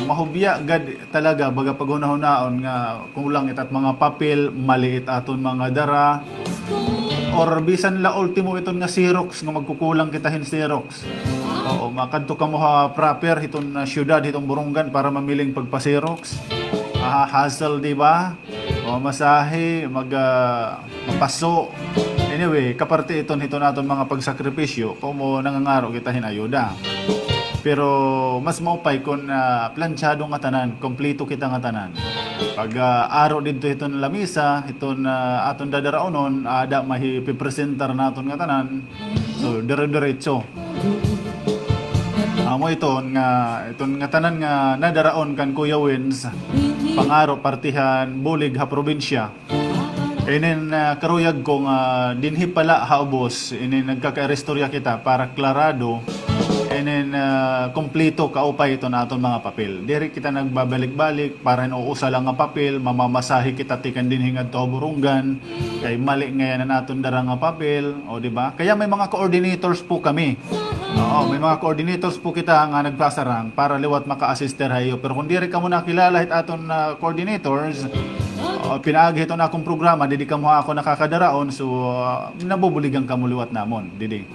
Mahubya gad talaga baga paghunahon nga kulang itat mga papel maliit aton mga dara or bisan la ultimo iton nga Xerox nga magkukulang kita hin Xerox. Oo, makadto kamo ha proper hiton na syudad hitong Burungan para mamiling pagpa-Xerox. Hassle di ba? O masahe mapaso. Anyway, kaparte iton naton mga pagsakripisyo kumo nangangaro kita hin ayuda. Pero mas maupay kung planchado nga tanan, kompleto kita nga tanan. Pag aro dito iton lamisa, iton aton dadaraonon, ada mahipipresentar naton nga tanan. So dire-diretso. Amo iton nga tanan nga nadaraon kan Kuya Wins, pangaro partihan bulig ha probinsya. Inin karuyag kong dinhi pala haubos, inin nagkaka-restorya kita para klarado. And then, kompleto kaupay ito na aton mga papel. Diri kita nagbabalik-balik para inuusa lang nga papel, mamamasahe kita tikan din hingad to Burungan, kay mali ngayon na naton dara nga papel, o di ba? Kaya may mga coordinators po kami. Oo, may mga coordinators po kita nga nagpasarang para liwat maka-assister hayo. Pero kung diri ka mo nakilala hit aton coordinators, pinaagi ito na akong programa, didi ka mo ako nakakadaraon, so nabubuligan ka mo liwat namon, didi.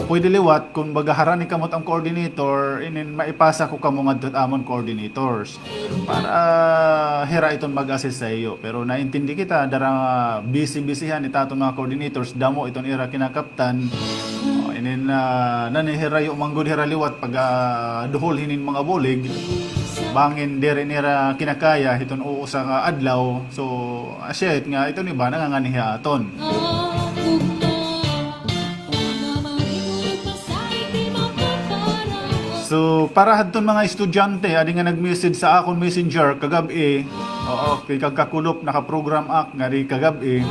Pwede liwat kung bagaharani kamot ang coordinator inin maipasa ko kamo ngadto amon coordinators para hira iton mag-assist sa iyo. Pero naintindi kita dara busy-busyhan itaton mga coordinators damo iton ira kinakaptan inin nanihira yung manggod hira liwat pag duhol hinin mga bulig bangin dere nira kinakaya iton uusa nga adlaw. So asyet nga iton iba nanganganiha aton. So para hadton mga estudyante adi nga nag-message sa akon Messenger kagabi. Oo, kay kagkakulop naka-program ak nga di kagabi.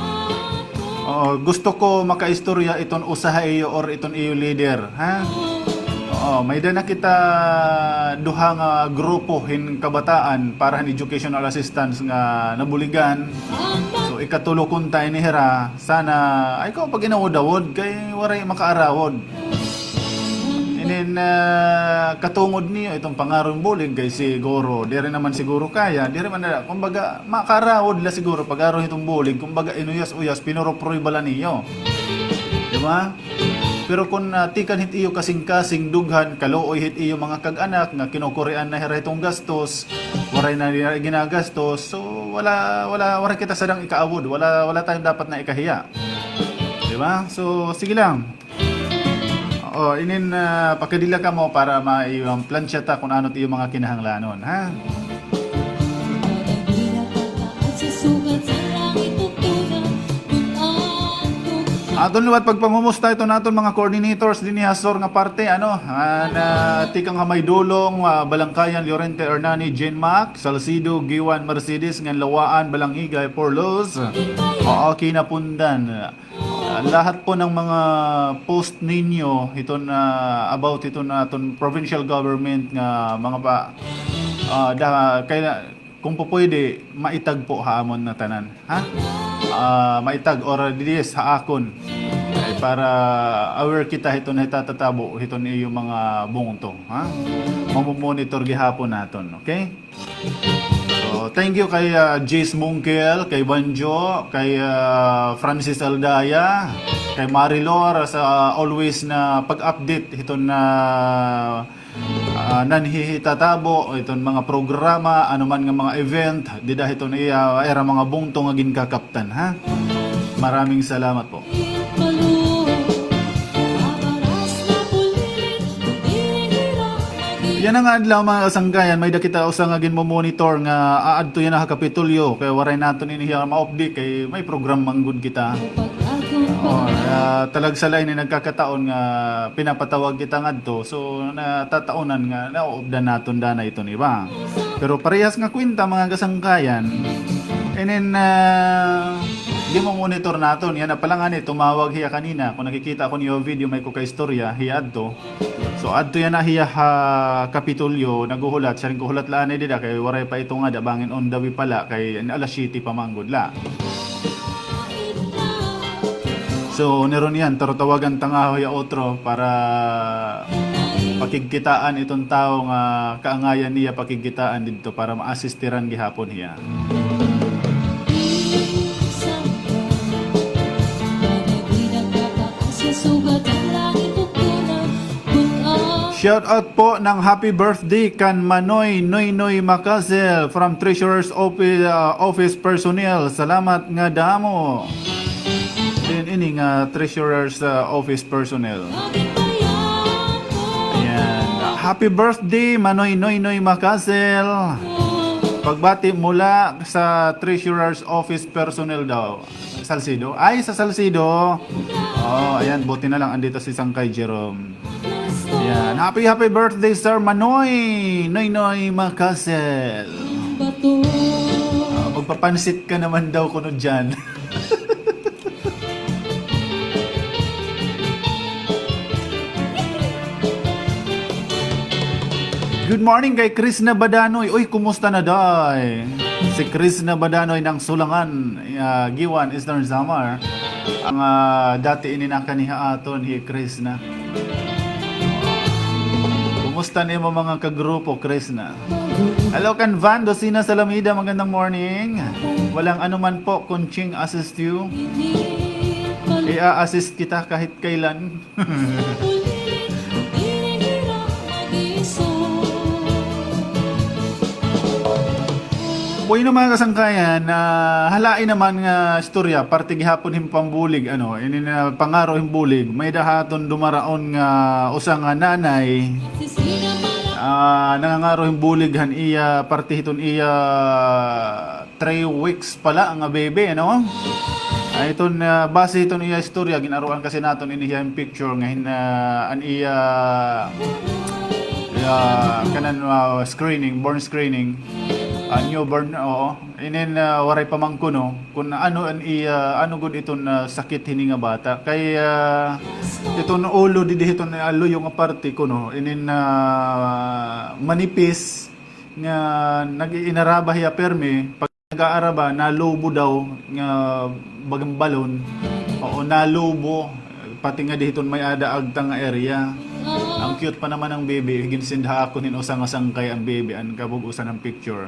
Oo, gusto ko makaistorya iton usaha iyo or iton iyo leader, ha? Oo, may dana kita duha nga grupo hin kabataan para han educational assistance nga nabuligan. So ikatulo kun tayo ni Hera, sana ay ko pag inawod-awod kay waray makaarawod. And then, katungod niyo itong pangarong bulig kay siguro, di rin naman siguro kaya, di rin man na, kumbaga, makarawod la siguro pag araw itong bulig, kumbaga inuyas-uyas, pinuro-proy bala niyo. Di ba? Pero kung tikan hit iyo kasing-kasing dughan, kaluoy hit iyo mga kag-anak, nga kinukurean na hira itong gastos, waray na ginagastos, so wala kita sadang ikaawod, wala tayong dapat na ikahiya. Di ba? So, sige lang. Oh, inin pakadila ka mo para maiyang plansya ta kung ano tiyo mga kinahanglanon, ha? Aton luwat pagpamumusta ito naton mga coordinators din ni Hasor nga parte na tikang hamay dulong Balangkayan, Llorente, Hernani, Jane Mac, Salcido, Giwan, Mercedes, ngan Lawaan, Balangigay, Porlos, Kinapundan. Lahat po ng mga post ninyo iton about ito na iton provincial government nga mga kaya kung po pwede maitag po haamon na tanan, ha? Maitag or dides ha akon ay para aware kita ito na itatatabo ito ni yung mga bungto, ha? Mamomonitor gihapon naton, okay? So, thank you kay Jace Mungkel, kay Banjo, kay Francis Aldaya, kay Marilor sa always na pag-update ito na nanhihitatabo itong mga programa, anuman nga mga event, di dahil ito na era mga bungto nga ginkakaptan, ha? Maraming salamat po. Yan ang adlaw mga kasangkayan, may dakita usa nga ginmo-monitor nga aadto yan na Kapitolyo kay waray naton inihiya ma-update kay may program manggod kita. Talag sa line na nagkakataon nga pinapatawag kita ngadto, so natataonan nga nauubdan naton dana ito ni ba. Pero parehas nga kwenta mga kasangkayan. And then di mo monitor naton yan na pala nga ni tumawag hiya kanina kung nakikita ko niyo video may ko ka istorya hiya adto. So adto yan na hiya Kapitolyo naguhulat siya rin kuhulat laan ni dida kay waray pa ito nga da bangin on the way pala kay alas 7 pa manggod la. So neron yan tawagan tangahoy otro para pakigkitaan itong tao nga kaangayan niya pakigkitaan dito para ma-assistiran gihapon hiya. Shout out po ng happy birthday kan Manoy Noynoy Macasel from Treasurer's Office personnel. Salamat nga damo. Din ini nga Treasurer's Office personnel. Ayan. Happy birthday Manoy Noynoy Macasel. Pagbati mula sa Treasurer's Office personnel daw. Salcido. Ay, sa Salcido. Oh, ayan. Buti na lang andito si Sangkay Jerome. Ayan. Happy birthday, Sir Manoy Noynoy Macasel. Magpapansit ka naman daw kuno dyan. Good morning kay Chris na Badanoy. Uy, kumusta na day? Si Chris na Badanoy ng Sulangan, Giwan, Eastern Samar. Ang dati ininakaniha aton, hi Chris na. Kumusta niyo mga kagrupo, Chris na? Hello, Van Dosina Salamida, magandang morning. Walang anuman po, Kunching assist you. I-assist kita kahit kailan. Buhay na mga kasangkayan, halain naman nga istorya, parte gihapon him pambulig, pangaro him bulig, may dahaton dumaraon nga usang nga nanay, nangangaro him bulig han iya, parte hiton iya 3 weeks pala nga bebe, ano? Iton base iton iya istorya, ginaruan kasi naton iniya yung picture nga an iya kanan screening, born screening, newborn, oo. Inin waray pamangkuno kung ano ano gud iton sakit hini nga bata. Kay iton ulo didihiton alo yung aparte kuno inin manipis nga nag-iinaraba hiya permi pag nag-aaraba nalubo daw nga bagang balon. Oo, nalubo pati nga dihiton may ada agta nga area. Ang cute pa naman ng baby. Ginsindha ako nin usang-usang kay ang baby. Ang kabugusan ng picture.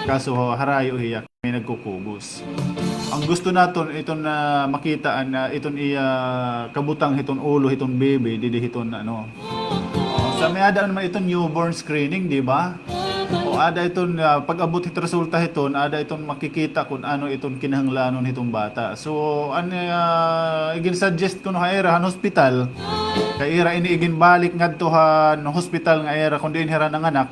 Kaso harayo hiya. May nagkukugos. Ang gusto naton iton na makita na iton kabutang hiton ulo hiton baby. Didi hiton ano. Sa may ada naman iton newborn screening, di ba? O ada iton pag-abot hit resulta hiton, ada iton makikita kung ano iton kinahanglanon hitong bata. So igin suggest ko no haira han hospital. Kay ira ini igin balik ngadto han hospital nga era kun diin hera ng anak.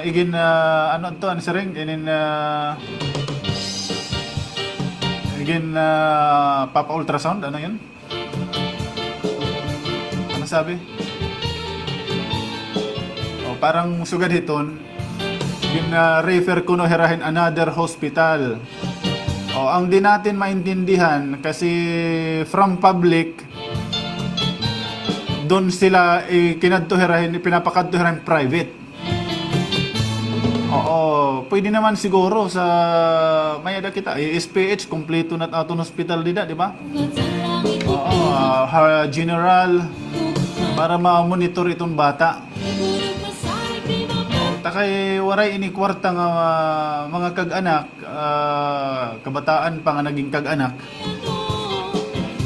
Igin ano to an sering inin igin papa ultrasound ano yun? Ano sabi? Parang sugad hiton refer ko no herahin another hospital. Ang di natin maintindihan kasi from public doon sila kinadtoherahin, pinapakadtoherahin private. Pwede naman siguro sa mayada kita SPH kompleto na aton hospital dida, di ba? General para ma-monitor itong bata. Takay waray ini kwarta nga mga kag-anak, kabataan pa nga naging kag-anak.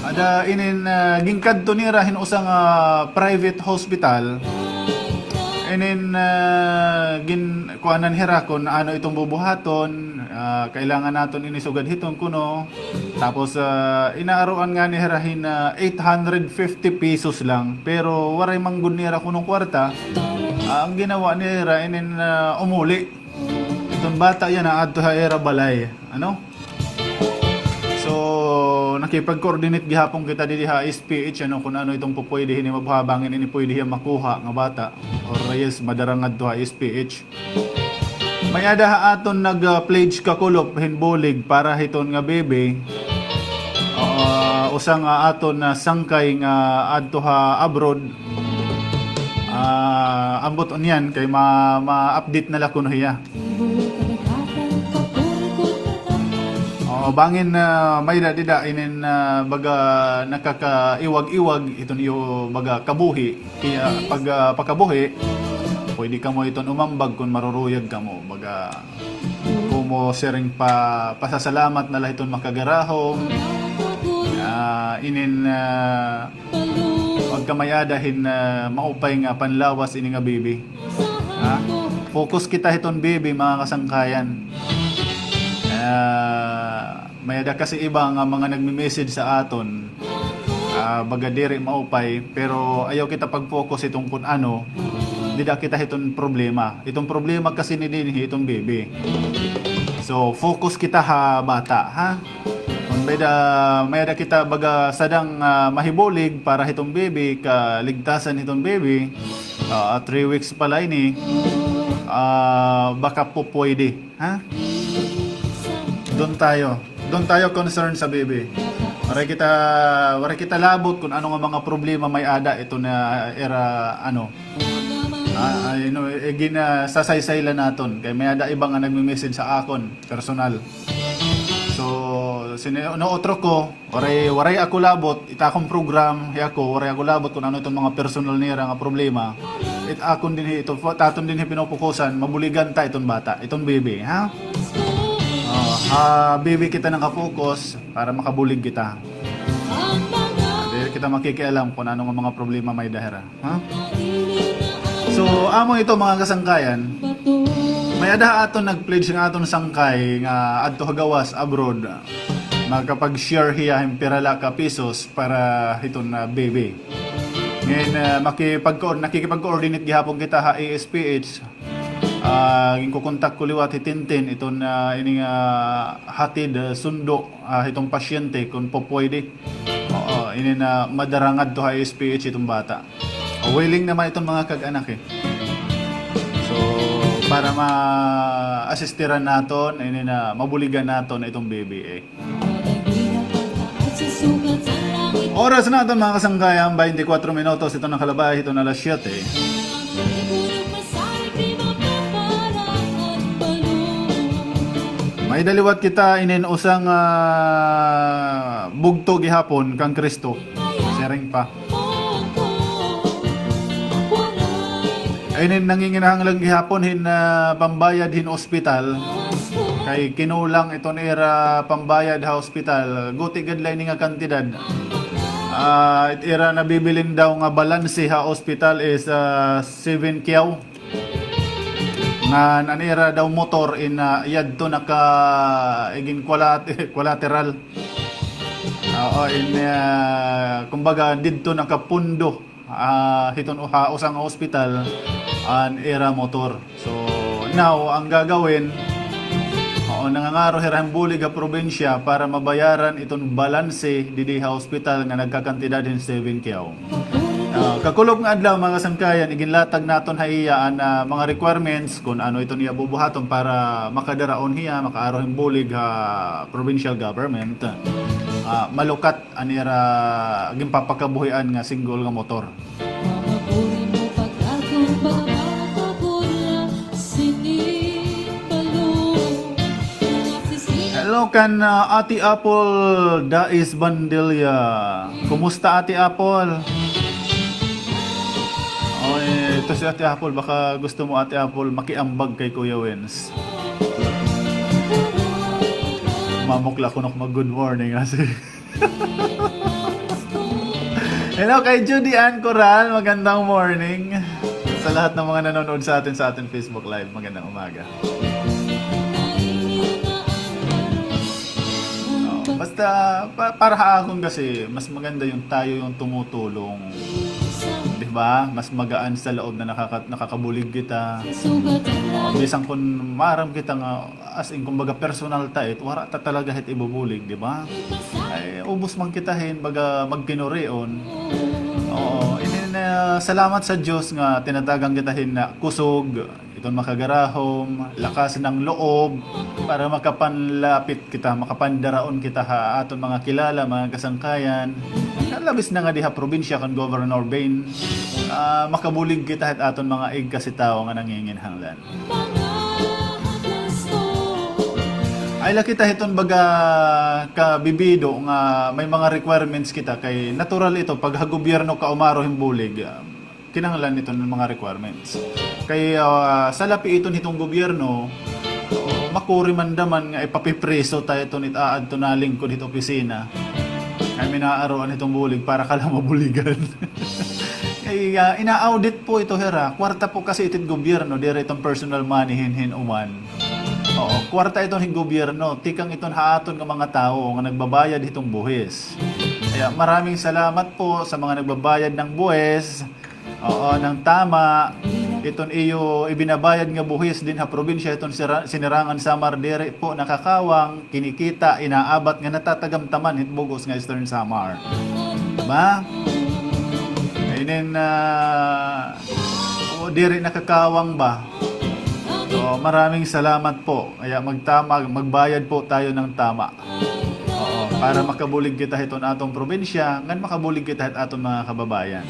Ada inin gingkad to nira hinusang private hospital. Inin gin kuanan hira kon ano itong bubuhaton, kailangan naton ini sugad hiton kuno. Tapos inaaruan nga ni hirahin 850 pesos lang, pero waray manggod nira kunong kwarta. Ang ginawa ni Hera inin umuli. Itong bata yan adto ha era balay. Ano? So nakipag-coordinate gihapon kita dili ha SPH ano kung ano itong pupwede hini mabuhabangin ini pwede hiya makuha nga bata or yes madarang adto ha SPH. May ada ha aton nag-pledge kakulop hinbulig para hiton nga bebe. Usang aton na sangkay nga adto ha abroad. Ambot on yan kay ma-update na la kuno hiya. Bangin may dida inin baga nakakaiwag-iwag iton iyo baga kabuhi kaya pag pagkabuhi pwede ka mo iton umambag kung maruruyag ka mo baga kumo sering pasasalamat na la iton makagarahom inin pagkamayadahin maupay nga panlawas ini nga baby. Focus kita hiton baby mga kasangkayan. Mayada kasi iba nga mga nagme-message sa aton. Baga diri maupay pero ayaw kita pag-focus itong kun ano. Dida kita hiton problema. Itong problema kasi ni dinhi itong baby. So focus kita ha bata ha. Mayada kita baga sadang mahibulig para hitong baby kaligtasan hitong baby 3 weeks pala ini baka po pwede ha doon tayo concern sa baby waray kita labot kung ano nga mga problema may ada ito na era ano sasaysaylan naton kay may ada ibang nga nagme-message sa akon personal. So otro ko waray ako labot ita akong program waray ako labot kung ano itong mga personal nira nga problema akon din ito taton din pinupukusan mabuligan ta itong bata itong baby ha baby kita nang ka-focus para makabulig kita dahil kita makikialam kung ano nga mga problema may dahera ha so amo ito mga kasangkayan. May ada aton nag-pledge nga aton sangkay nga adto gawas abroad. Magkapag-share hiya pirala ka pesos para hiton na baby. Ngayon nakikipag-coordinate gihapon kita ha ASPH. Kukontak ko liwat hitintin iton ining hatid sundo itong pasyente kung po pwede. Ini na madarangad to ha ASPH itong bata. willing naman itong mga kag-anak eh. So, para ma-assistiran naton, ini na mabuligan naton itong baby eh. Oras na ito mga kasangkayan, 24 minutos, ito ng kalabay, ito na alas 7. May daliwat kita inin usang bugto gihapon kang Kristo. Sering pa. Inin nanginginahanglang gihapon hin pambayad hin ospital. Kay kinulang ito era pambayad ha ospital. Guti gadlay ni nga kantidad. It era nabibilin daw nga balanse ha ospital is 7 kyaw. Nga nanira daw motor in yad to naka igin collateral. Kumbaga didto nakapundo hiton usang hospital an era motor. So now ang gagawin nangangaro hirang bulig a probinsya para mabayaran itong balanse didi ha hospital nga nagkakantidad din 7 kyaw. Kakulog nga adlaw mga sangkayan iginlatag naton haiyaan mga requirements kung ano ito niya bubuhaton para makadaraon hiya makaaro hing bulig ha provincial government. Malukat anira gimpapakabuhian nga single nga motor. Hello kan Ati Apple Dais Bandelia. Kumusta Ati Apple? Ito si Ate Apple, baka gusto mo Ate Apple makiambag kay Kuya Wins. Mamukla ko mag good morning kasi. Hello kay Judy Ann Coral, magandang morning. Sa lahat ng mga nanonood sa atin Facebook Live, magandang umaga. Basta para akong kasi mas maganda yung tayo yung tumutulong. Diba? Mas magaan sa loob na nakakabulig kita. Bisang kung maram kita nga as in kumbaga personal ta wala ta talaga hit ibubulig, diba? Ay ubos man kita hin baga magkinureon. Salamat sa Diyos nga tinatagang kita hin na kusog, itong makagarahom, lakas ng loob para makapanlapit kita, makapandaraon kita ha aton mga kilala, mga kasangkayan. Labis na nga diha probinsya kan Governor Bain. Makabulig kita at aton mga ig kasi tao nga nanginginhanglan. Ay la kita hiton baga kabibido nga may mga requirements kita kay natural ito pag gobyerno ka umaro himbulig. Kinahanglan nito ng mga requirements. Kay sa lapi iton hitong gobyerno makuri man daman nga ipapipreso tayo ito nitaad to na lingkod hito opisina. Ay minaaroan itong bulig para ka lang mabuligan. Ay ina-audit po ito hera. Kwarta po kasi itong gobyerno, dire itong personal money hin uman. Kwarta itong hin gobyerno, tikang itong haaton ng mga tao nga nagbabayad itong buhis. Kaya maraming salamat po sa mga nagbabayad ng buhis. Ng tama. Iton iyo ibinabayad nga buhis din ha probinsya iton sinirangan Samar dire po nakakawang kinikita inaabat nga natatagamtaman hitbugos nga Eastern Samar. Ba? Inen dire nakakawang ba? So maraming salamat po. Kaya magbayad po tayo ng tama. Para makabulig kita hiton atong probinsya, ngan makabulig kita aton mga kababayan.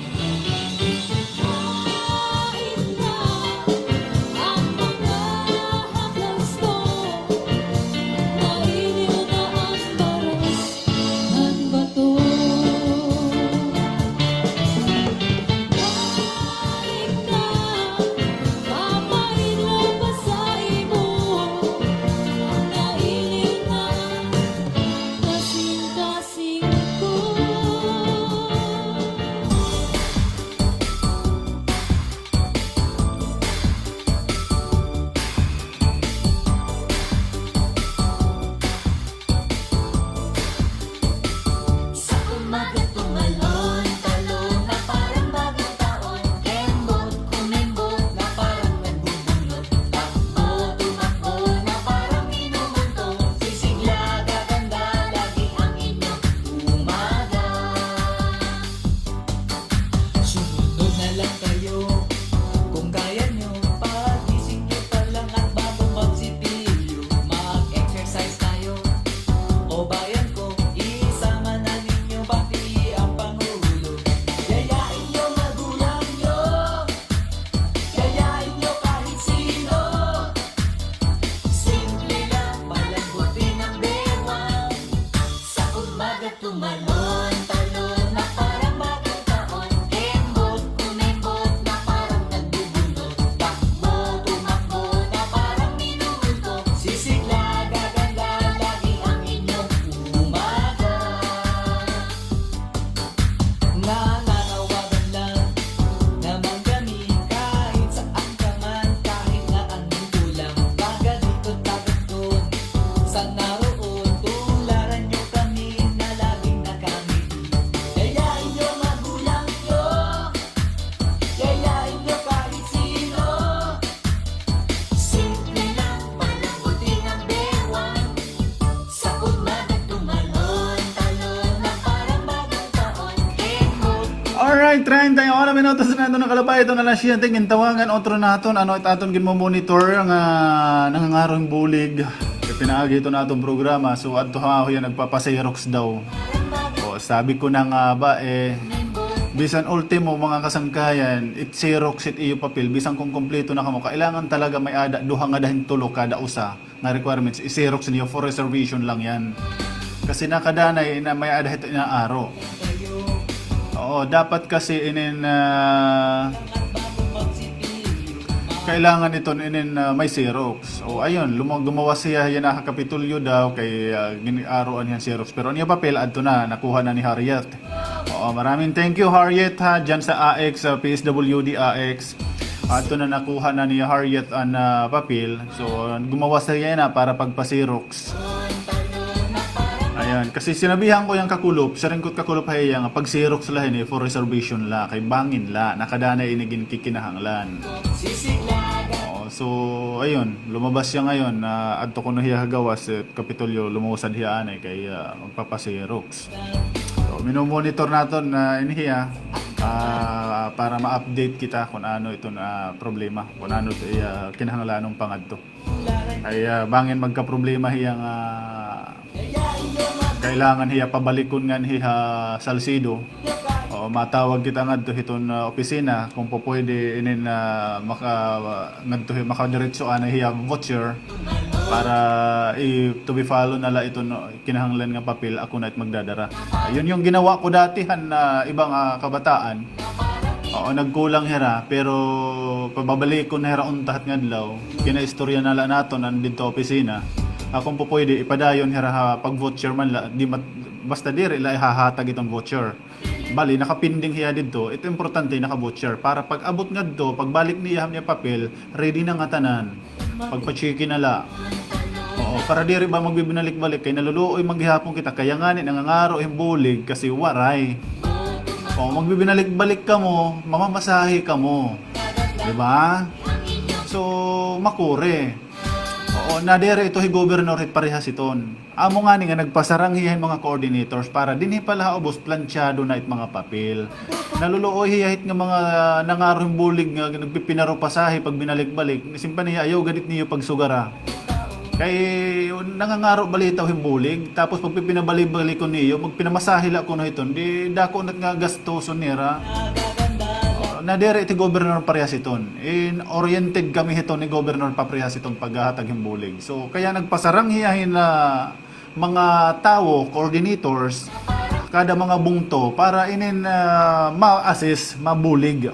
kayo. Kung kaya nyo, pagising nyo pa lang at bago magsipilyo, mag-exercise tayo. O bayan ko, isama na ninyo pati ang Pangulo. Yayain nyo magulang nyo, yayain nyo kahit sino. Simple lang palambutin ang bewang, sa umaga tumalon, talon na parang bagong taon. Embot, kumembot na parang nagbubunot, takbo, tumakbo na parang minumulto. Sisigla, gaganda, lagi ang inyong umaga. Nananawagan lang naman kami kahit saan ka man, kahit na anong kulang. Taga dito, taga doon, saan naroon, tularan nyo kami na laging nakangiti. Yayain nyo magulang nyo, yayain nyo kahit sino. Simple lang palambutin ang bewang, sa umaga tumalon, talon na parang bagong taon. Embot, Alright, 31 minutos na ito nakalabay. Ito na lang siya. Tingin tawagan. Otro naton. Ano itaton gin mo monitor ang nangangarong bulig. Pinaagi ito na itong programa. So, adto ha ako yan nagpapaserox daw. O, sabi ko na nga ba bisan ultimo mga kasangkayan, it Xerox it iyo papel. Bisan kung kompleto na kamo. Kailangan talaga may ada. Duha nga dahin tulo kada usa na requirements. I-Xerox niyo for reservation lang yan. Kasi nakadanay na may ada ito inaaro. Oo, dapat kasi kailangan ito may Xerox. O ayun, gumawa siya yan na kapitulyo daw kay ginaroan yan Xerox. Pero niya papel adto na nakuha na ni Harriet. Oo, maraming thank you Harriet ha diyan sa AX PSWD AX. Adto na nakuha na ni Harriet ang papel. So gumawa siya na para pagpa-Xerox. Ayan, kasi sinabihan ko yung kakulop, saringkot kakulop hay nga pag Xerox lahin for reservation la, kay bangin la, nakadana inigin kikinahanglan. So, ayun, lumabas siya ngayon na adto ko na hiya gawas at Kapitolyo lumusad hiya anay kay magpapa-Xerox. So, minomonitor naton na inihiya para ma-update kita kung ano ito na problema, kung ano kinahanglan ng pangadto. Ay bangin magka-problema hiya nga kailangan hiya pabalikon nga hiya Salcido. O matawag kita ngadto hiton opisina kung po pwede inin ngadto makadiretso ana hiya voucher para to be follow nala ito kinahanglan nga papel ako na it magdadara. Yun yung ginawa ko datihan na ibang kabataan. Oo, nagkulang hera pero pababalik ko na hera untahat ngadlaw kinaistorya nala naton nandito opisina. Kung po pwede ipadayon hera pag voucher man la di basta diri la ihahatag itong voucher. Bali nakapinding hiya didto, ito importante naka-voucher para pag abot ngadto, pagbalik niya niya papel, ready na nga tanan. Pagpa-check na la. Oo, para diri ba magbibinalik-balik kay naluluoy maghihapon kita kaya nga ni nangangaro imbulig kasi waray. O magbibinalik-balik ka mo, mamamasahe ka mo. 'Di ba? So makure. Oo, nadere ito hi governor hit parehas iton. Amo nga ni nga nagpasarang hiya mga coordinators para dinhi pala ubos planchado na it mga papel. Naluluoy hiya hit nga mga nangaroong bulig nga nagpipinaro pasahe pag binalik-balik. Simpan niya ayaw gadit niyo pagsugara. Kay nangangaro balitaw himbulig tapos pag pinabalik-balik ko niyo magpinamasahe la ko no iton di dako nat nga gastoson nira. Nadere iti governor parehas iton. Oriented kami ito ni governor pa parehas itong paghahatag himbulig. So kaya nagpasarang hiyahin na mga tao, coordinators, kada mga bungto para ma-assess, mabulig.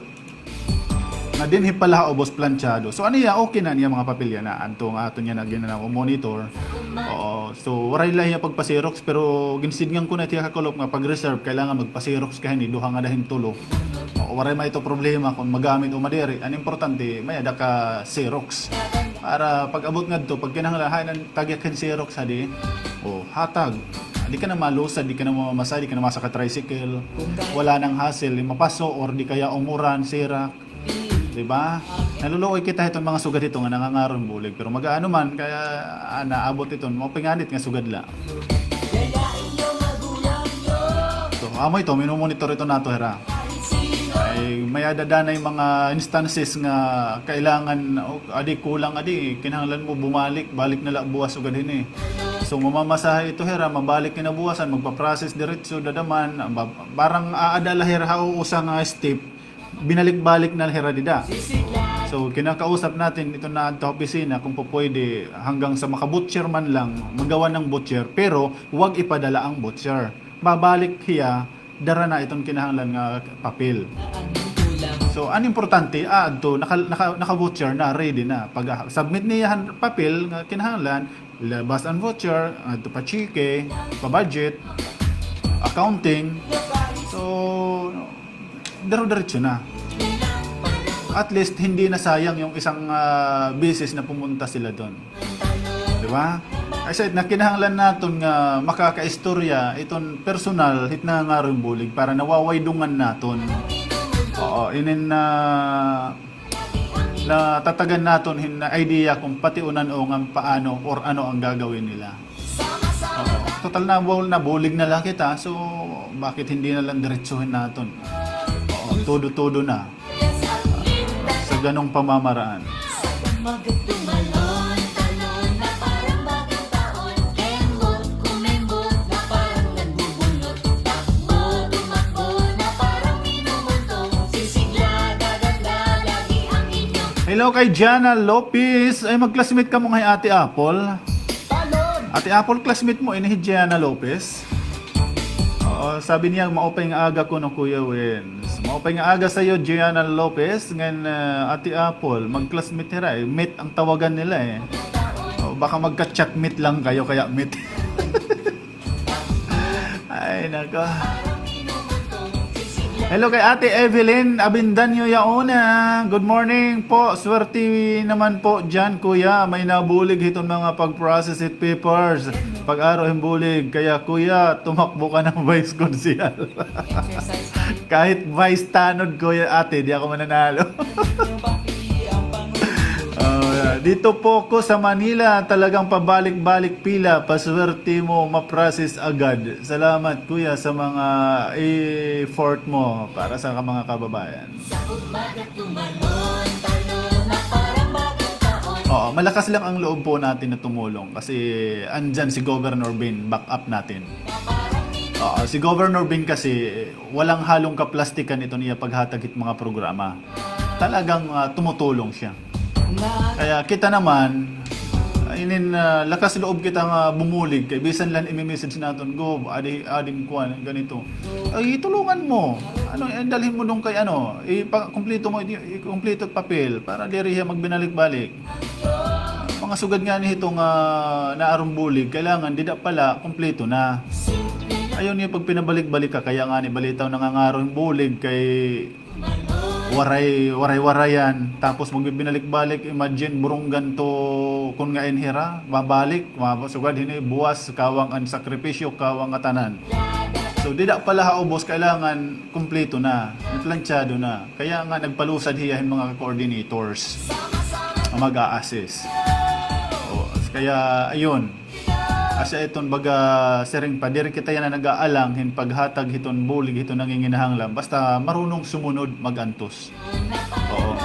Na dinhi pala ubos planchado. So ano ya okay na niya mga papelya na antong ato niya na ginana ko monitor. Oo. So waray lang niya pagpa-Xerox pero ginsidngan ko na tiya kakulop nga pag-reserve kailangan magpa-Xerox ka hindi duha nga dahin tulo. Waray ma ito problema kung magamit o madiri. Ang importante may ada ka Xerox. Para pag abot ngadto pag kinahanglan tagyak kan Xerox hadi. O hatag. Di ka na malusad, di ka na mamamasa, di ka na masaka tricycle. Wala nang hassle, mapaso or di kaya umuran, sirak. Diba? Naluluoy kita itong mga sugad ito nga nangangaron bulig. Pero mag-ano man, kaya naabot ito, mapinganit nga sugad la. So, amo ito, minumonitor ito nato hera. Ay, may adadanay mga instances nga kailangan adi kulang adi kinahanglan mo balik na la buwas ug din eh. So mamamasahe ito hera mabalik kinabukasan magpa-process diretso dadaman barang aada la hera usa nga step binalik-balik na hera dida. So kinakausap natin ito na adto opisina kung pwede hanggang sa makabutcher man lang magawa ng butcher pero wag ipadala ang butcher. Babalik hiya dara na itong kinahanglan nga papel. So ang importante adto naka-voucher na ready na pag submit niya papel nga kinahanglan labas ang voucher adto pa chike pa budget accounting so diretso na. At least hindi na sayang yung isang business na pumunta sila doon. Di ba? I said na kinahanglan naton nga makakaistorya iton personal hit na nga rin bulig para nawawaydungan naton. Oo, inin na tatagan naton hin na idea kung patiunan o nga paano or ano ang gagawin nila. Oo, total na bulig na lang kita so bakit hindi na lang diretsuhin naton? Oo, todo na. Sa ganong pamamaraan. Tumalon na parang bagong taon. Kembot, kumembot na parang nagbubunot. Takbo, tumakbo na parang minumultong. Sisigla, gaganda, lagi ang inyong Hello kay Jana Lopez. Ay mag-classmate ka mo kay Ate Apple. Ate Apple classmate mo ini Jana Lopez. Oo, sabi niya maupay nga aga ko no Kuya Wins. Maupay nga aga sa iyo Gianna Lopez ngan Ate Apple mag-classmate nila eh. Meet ang tawagan nila eh. O, baka magka-chat meet lang kayo kaya meet. Ay nako. Hello kay Ate Evelyn Abindanyo Yaona. Good morning po. Swerte naman po dyan kuya. May nabulig itong mga pag-process it papers. Pag-araw bulig. Kaya kuya, tumakbo ka ng vice consul. Kahit vice tanod kuya ate, di ako mananalo. Dito po ko sa Manila, talagang pabalik-balik pila, paswerte mo, ma-process agad. Salamat kuya sa mga effort mo para sa mga kababayan. Oo, malakas lang ang loob po natin na tumulong kasi andyan si Governor Bin, back up natin. Si Governor Bin kasi walang halong kaplastikan ito niya paghatag it mga programa. Talagang tumutulong siya. Kaya kita naman lakas loob kita nga bumulig kay bisan lang i-message naton go adim kuan ganito ay tulungan mo ano dalhin mo dong kay ano i-kumpleto mo i-kumpleto papel para diriya magbinalik-balik mga sugad nga ni itong naarong bulig kailangan dida pala kumpleto na ayon niya pag pinabalik-balik ka kaya nga ni balitaw nangangarong bulig kay waray-warayan tapos magbibinalik-balik imagine burunggan to kung nga inhira babalik sugad hini buwas kawang ang sakripisyo kawang atanan so dida pala haubos kailangan kumpleto na planchado na kaya nga nagpalusad hiyahin mga coordinators mag-a-assist kaya ayun asya iton baga sering pa diri kita yan na nag-aalang hin paghatag hiton bulig hiton nanginginahanglan basta marunong sumunod magantos. Oo.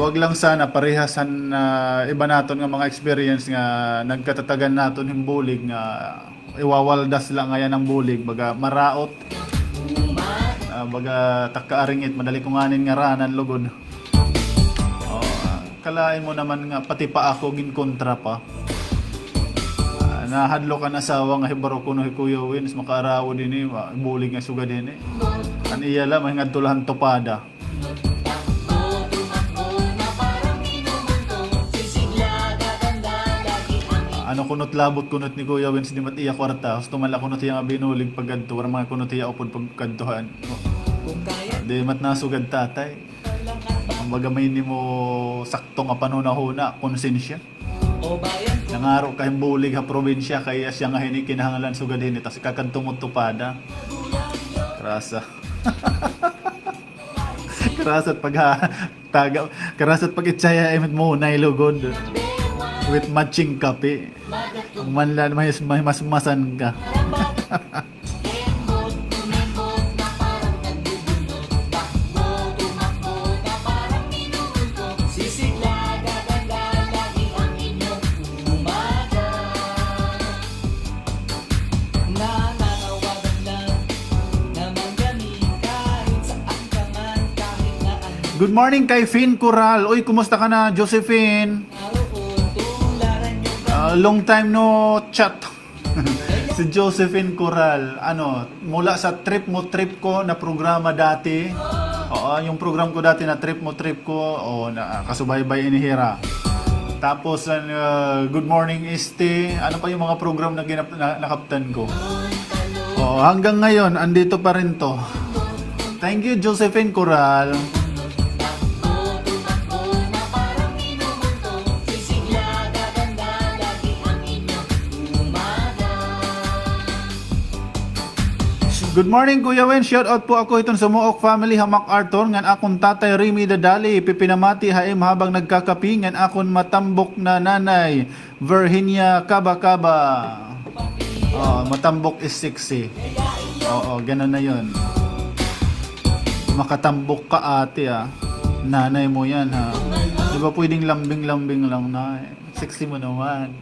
Wag lang sana parehasan iba naton nga mga experience nga nagkatatagan naton hin bulig nga iwawaldas lang nga yan ang bulig baga maraot. Baga takaaringit madali ko nganin nga ranan lugod. Kalain mo naman nga pati pa ako ginkontra pa. Nahadlo ka na asawa nga hibaro kuno Kuya Wins makaarawo din bulig nga sugad din an iya la may ngadtulahan topada ano kunot labot kunot ni Kuya Wins di mat iya kwarta gusto man la kunot iya nga binulig paggadto war mga kunot iya upod pagkadtuhan di mat nasugad tatay ang bagamay nimo sakto nga panunahuna konsensya nangaro kay bulig ha probinsya kaya siya nga hini kinahanglan sugad hini tas kakadtumot tupada krasa krasat pag itsaya emit mo na ilugod with matching kape manlan may masmasan ka Good morning kay Finn Coral. Uy, kumusta ka na, Josephine? Long time no chat. Si Josephine Coral. Mula sa Trip Mo Trip ko na programa dati. Oo, yung program ko dati na Trip Mo Trip ko. Na kasubaybay inihira. Tapos, Good Morning Este. Ano pa yung mga program na nakaptan ko? Hanggang ngayon, andito pa rin to. Thank you, Josephine Coral. Good morning, Kuya Wen. Shout out po ako itong sumuok family hamak Arthur ngan akong tatay Remy Dadali pipinamati haim habang nagkakapi ngan akong matambok na nanay Virginia Kaba. Matambok is sexy. Ganun na yun. Makatambok ka ate Nanay mo yan ha. Di ba pwedeng lambing-lambing lang na sexy mo naman.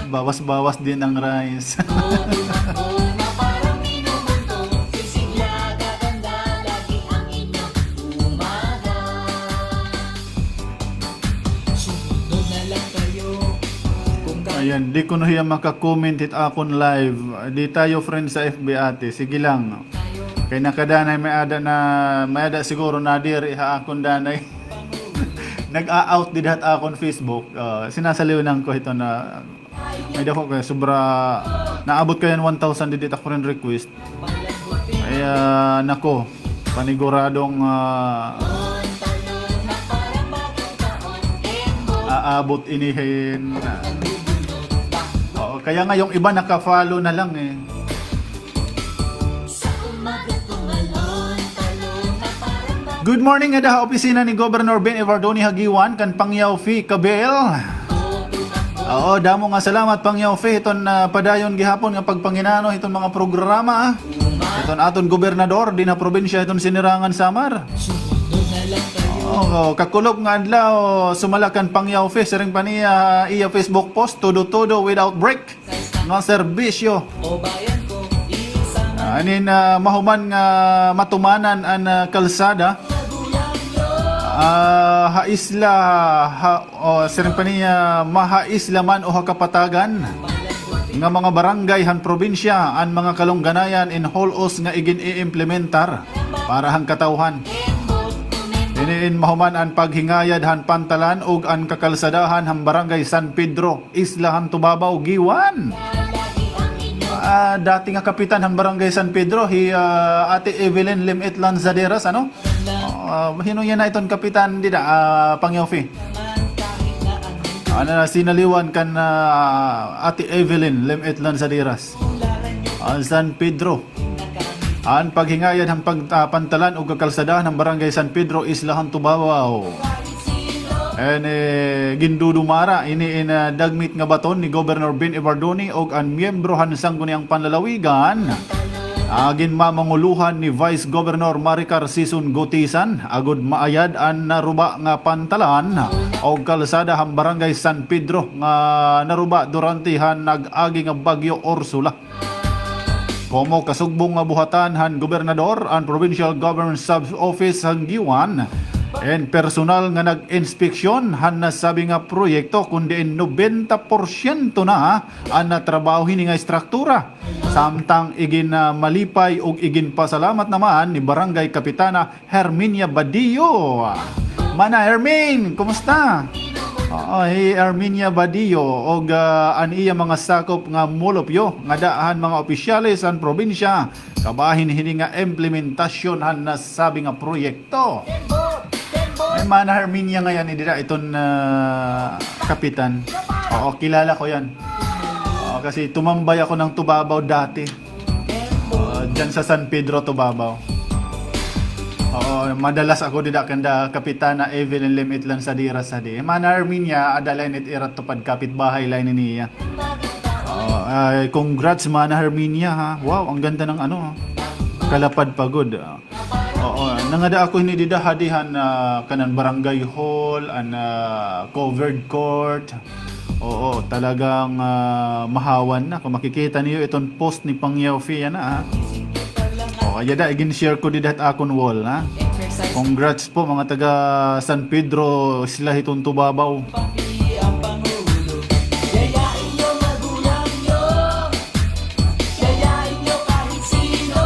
Bawas-bawas din ang rice. Ayan, di ko na hiya makakomment it akon live. Di tayo friends sa FB ate. Sige lang. Kaya nakadanay may ada siguro na diri ha akon danay. Nag-a-out di dat akon Facebook. Sinasaliwnan ko ito na may dako kaya sobra naabot kayo 1,000 didit ako rin request. Kaya nako, paniguradong aabot inihin. Kaya nga yung iba naka-follow na lang eh. Good morning nga opisina ni Governor Ben Evardoni Hagiwan kan Pangyaw Fi Kabel. Damo nga salamat Pangyaw Fi iton padayon gihapon nga pagpanginano iton mga programa. Iton aton gobernador din na probinsya iton Sinirangan Samar. Kakulog nga adlaw sumalakan Pangyaw Fi sering pa niya iya Facebook post todo without break nga serbisyo. Anin mahuman nga matumanan ang kalsada. Haisla sering pa niya mahaisla man o hakapatagan nga mga barangay han probinsya an mga kalungganayan in holos nga igin i-implementar para hang katawhan. Iniin mahuman ang paghingayad han pantalan ug ang kakalsadahan han barangay San Pedro, Isla han Tubabaw, Giwan. Dati nga kapitan han barangay San Pedro, Ate Evelyn Limit Lanzaderas, hino yan na iton kapitan dida, Pangyofi. Sinaliwan kan Ate Evelyn Limit Lanzaderas. San Pedro. Ang paghingayad ng pagpantalan o kakalsadahan ng barangay San Pedro, Isla han Tubabaw. Gindudumara ini dagmit nga baton ni Governor Ben Evardoni og ang miyembro han sangguniang panlalawigan. Ginmamanguluhan ni Vice Governor Maricar Sison Gotisan agud maayad ang naruba nga pantalan og kalsada han barangay San Pedro nga naruba durante han nag-agi nga bagyo Ursula. Komo kasugbong nga buhatan han gobernador ang Provincial Government Sub-Office han Giwan and personal nga nag-inspeksyon han nasabi nga proyekto kundi 90% na ang natrabaho hini nga struktura. Samtang igin malipay ug igin pasalamat naman ni Barangay Kapitana Herminia Badillo. Mana Hermin, kumusta? Herminia Badillo og an iya mga sakop nga mulupyo nga daahan mga opisyales ang probinsya kabahin hini nga implementasyon han nasabi nga proyekto. Mana Herminia ngayon dira iton kapitan. Kilala ko yan. Kasi tumambay ako ng Tubabaw dati. Diyan sa San Pedro, Tubabaw. Madalas ako dida kanda Kapitana Evelyn Limit Lanzaderas sadi. Mana Herminia adalain it irat tupad kapitbahay lain niya. Congrats Mana Herminia ha. Wow, ang ganda ng kalapad pagod. Nangada ako hinidida hadihan kanan barangay hall an covered court. Talagang mahawan na. Kung makikita niyo itong post ni Pangyaw Fi yan na. Ayada, igin share ko didat akon wall, ha? Congrats po mga taga San Pedro, sila hitong Tubabaw. Yayain nyo magulang nyo, yayain nyo kahit sino.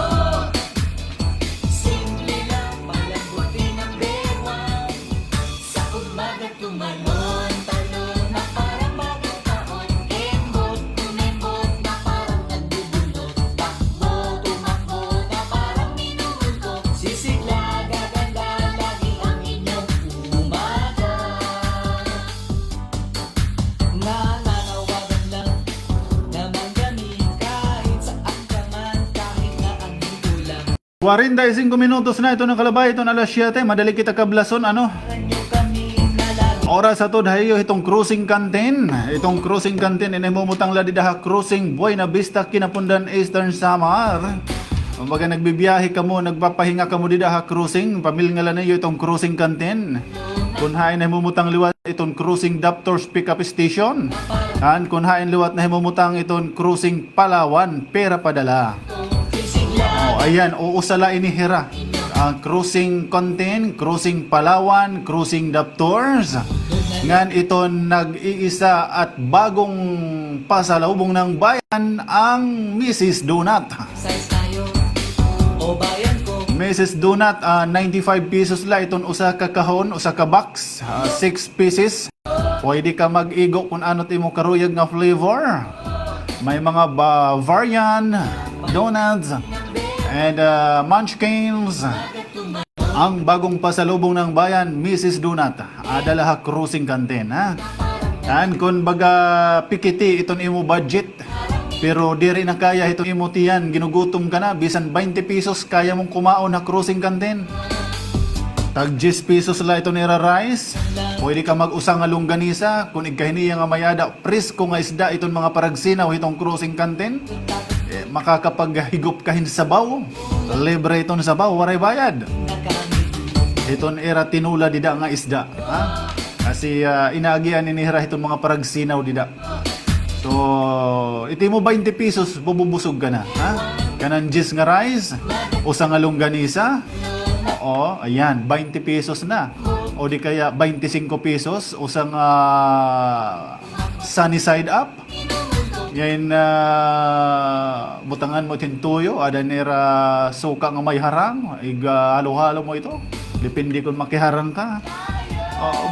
Simple lang palambutin ang bewang, sa umaga tumalon, talon na parang bagong taon. Kembot, kumembot na parang nagbubulot, takbo, tumakbo na parang minumulto. Sisigla, gaganda, lagi ang inyong umaga. Nananawagan lang na manggamin kahit saan ka man, kahit na ang gulang. 45 minutos na ito ng kalabay, ito na alas 7, madali kita kablason, ano? Oras sa to dayo itong cruising canteen. Itong cruising canteen inimumutang la didaha cruising Buena Vista Kinapundan Eastern Samar. Kumbaga nagbibiyahe ka mo, nagpapahinga ka mo didaha cruising, pamilya la niyo itong cruising canteen. Kunhain na himumutang liwat itong cruising Daptors Pickup Station. Han kunhain liwat na himumutang itong cruising Palawan Pera Padala. Oh, ayan, uusala inihira. Ang cruising Content, cruising Palawan, cruising Daptors. Ngan ito nag-iisa at bagong pasalubong ng bayan ang Mrs. Donut. Size tayo, o bayan ko. Mrs. Donut, 95 pesos la iton usa ka kahon, usa ka box, 6 pieces. Pwede ka mag-igo kung ano timo karuyag nga flavor. May mga Bavarian, donuts, and munchkins. Ang bagong pasalubong ng bayan, Mrs. Donut, adalaha cruising canteen, ha? And kung baga pikiti iton imo budget, pero di rin na kaya itong imo tiyan, ginugutom ka na, bisan 20 pesos kaya mong kumaon na cruising canteen. Tag 10 pesos la ito nira rice. Pwede ka mag-usang nga longganisa, kung igkahiniya nga mayada, presko nga isda iton mga paragsinaw itong cruising canteen. Makakapaghigop kahin sa sabaw. Libre iton sabaw, waray bayad. Iton era tinula dida nga isda, ha? Kasi inaagian inihira itong mga paragsinaw dida. So, iti mo 20 pesos, bubusog ka na, ha? Kanan 10 nga rice, usang nga longganisa. Oo, ayan, 20 pesos na. O di kaya 25 pesos, usang sunny side up. Ngayon, butangan mo tintuyo, ada nera suka nga may harang, halo-halo mo ito. Depende kung makiharang ka.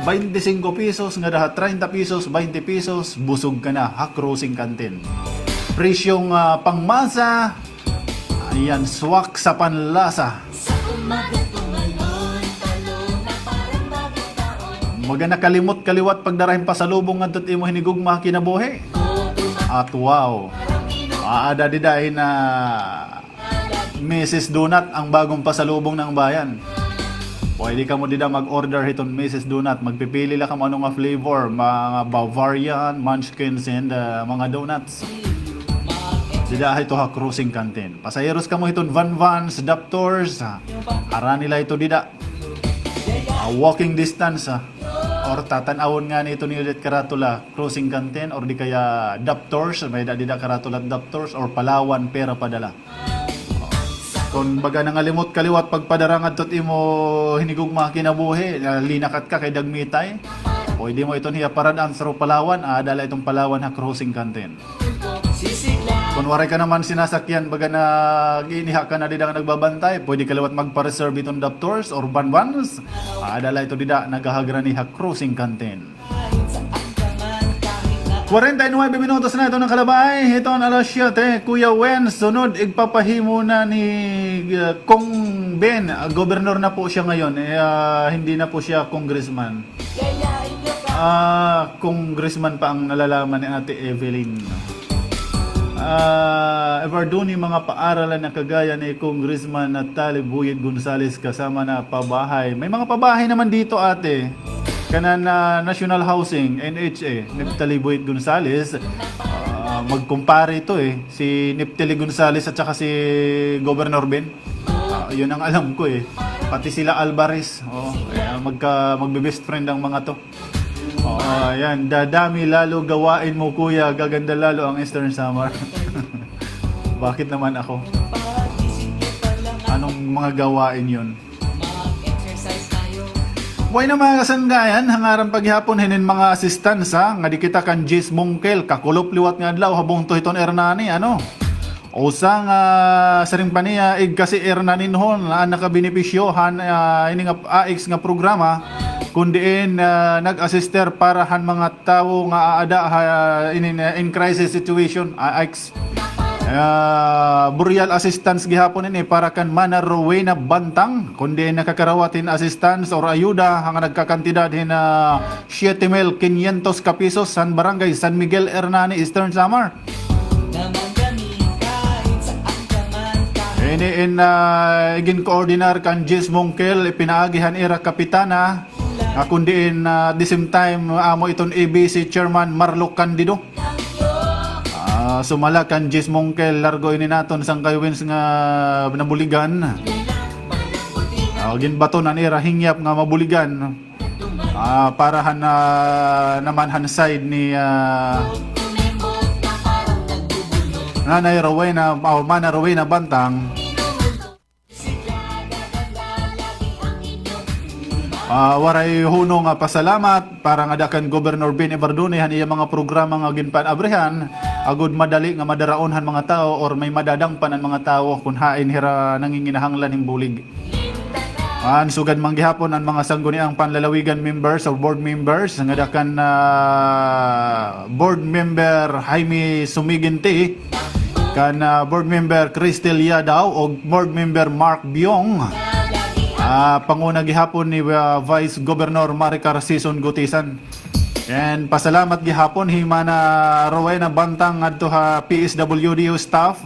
25 pesos, nga daha 30 pesos, 20 pesos, busog ka na, ha, cruising canteen. Presyong pangmasa, ayan, swak sa panlasa. Sa umaga tumalon, talon na parang bagong taon. Maga nakalimot kaliwat pagdarahin pasalubong nga imo hinigugma kinabuhi. At wow, aada didahin na Mrs. Donut ang bagong pasalubong ng bayan. Pwede ka mo dida mag-order hiton Mrs. Donut. Magpipili lang ka mo nga flavor, mga Bavarian, munchkins, and mga donuts. Dida ito ha cruising canteen. Pasayeros ka mo hiton van-vans, Daptors. Ara nila ito dida. Walking distance, or tatanawon nga nito ni ulit karatula cruising canteen, or di kaya Daptors, may dida karatula Daptors, or Palawan Pera Padala. Kung baga nangalimot kaliwat pagpadarangad tot imo hinigugma kinabuhi, linakat ka kay dagmitay, pwede mo iton hiya paradaan sa Palawan, adala itong Palawan ha cruising canteen. Kung waray ka naman sinasakyan, baga na giniha ka na dida nagbabantay, pwede kaliwat magpa-reserve itong Daptors or Banbans, adala ito dida nagahagrani ha cruising canteen. 49 minutos na ito ng kalabay. Ito ang alas 7. Kuya Wen, sunod, igpapahimo na ni Kong Ben. Gobernador na po siya ngayon. Hindi na po siya congressman. Congressman pa ang nalalaman ni Ate Evelyn. Ever doon yung mga paaralan na kagaya ni Congressman Natalie Buyid Gonzales kasama na pabahay. May mga pabahay naman dito, ate. Kanan na National Housing, NHA, Natalie Buyid Gonzales, magkumpare ito si Natalie Gonzales at saka si Governor Ben. Yun ang alam ko Pati sila Alvarez, magbe-best friend ang mga to. Ayan, dadami lalo gawain mo kuya, gaganda lalo ang Eastern Samar. Bakit naman ako? Anong mga gawain yun? Way na mga kasanggayan, hangaran paghihapon hinin mga asistansa, nga di kita kan Jis Mongkel, kakulop liwat nga adlaw, habong tuhiton Ernani, ano? Usang saring paniya, kasi Ernanin hon, nakabenepisyohan, ini nga AX nga programa, kundiin nag-assister para han mga tao nga aada in crisis situation, AX. Burial assistance gihapon ini para kan Mana Rowena Bantang kundi nakakarawatin assistance or ayuda hanga nagkakantidad na 7,500 pesos San Barangay San Miguel Hernani Eastern Samar. Ini igin koordinar kan Jis Mongkel ipinaagihan ira kapitana kundi the same time amo iton ABC Chairman Marlo Candido. Sumala kan Jis Mongkel largo ini naton sang kaywins nga nabuligan. Ginbato na nira hingyap nga mabuligan. Para naman han side ni Nanay Rowena o Mana Rowena Bantang. Waray hunong pasalamat para nga dakan Gobernador Ben Ibardone han iya mga programa nga ginpan abrehan agud madali nga madaraonhan mga tao or may madadangpan ang mga tao kun hain hira nanginginahanglan hing bulig. Sugad manggihapon ang mga sangguniang panlalawigan members or board members nga dakan board member Jaime Sumiginti kan board member Cristel Yadaw o board member Mark Biong. Panguna gihapon ni Vice Governor Maricar Sison Gutisan. And pasalamat gihapon Himana Rowena Bantang adto ha PSWDO staff.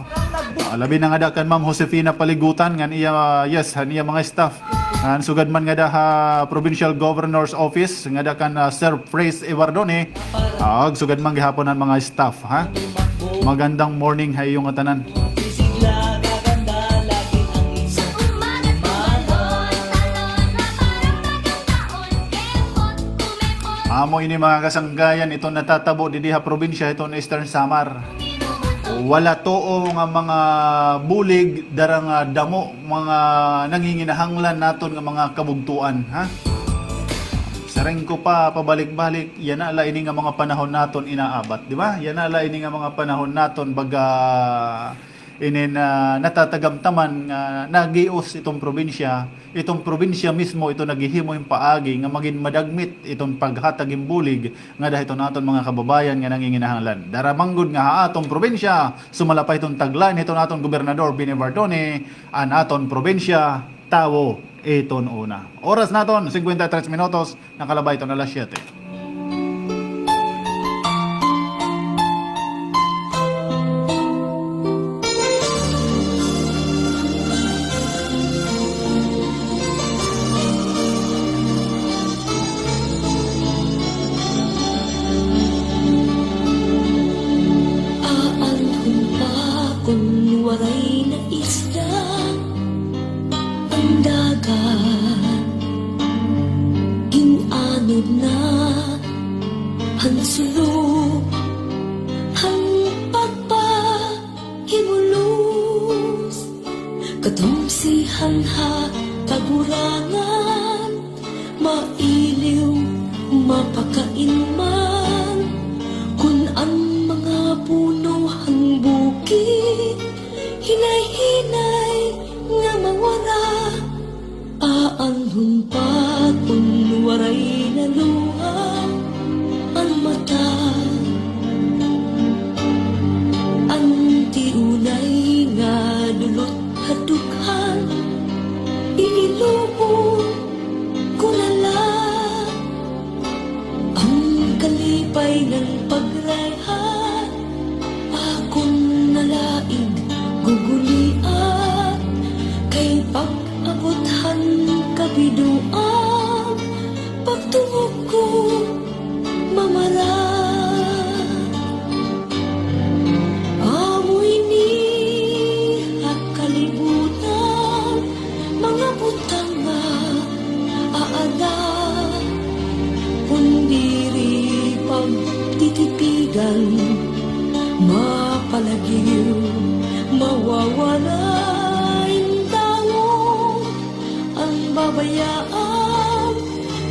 Labi na nga dakan Ma'am Josefina Paligutan ngan iya niya mga staff. Sugad man nga da ha Provincial Governor's Office nga dakan Sir Praise Ibardone. Sugad man gihapon ang mga staff ha. Magandang morning hay yung atanan. Amo ini mga kasanggayan ito natatabo di diha probinsya ito na Eastern Samar. Wala too nga mga bulig darang damo mga nanginginahanglan naton nga mga kabugtuan ha. Sareng ko pa pabalik-balik yan ala ini nga mga panahon naton inaabat, di ba? Yan ala ini nga mga panahon naton baga inin natatagamtaman nga nagios itong probinsya mismo ito naghihimo yung paagi nga maging madagmit itong paghatag bulig nga dahil ito naton mga kababayan nga nanginginahanglan. Daramanggod nga atong probinsya sumalapay itong tagline ito naton Gobernador Ben Ibardone an aton probinsya tawo iton una. Oras naton 53 minutos nakalabay ito na alas 7.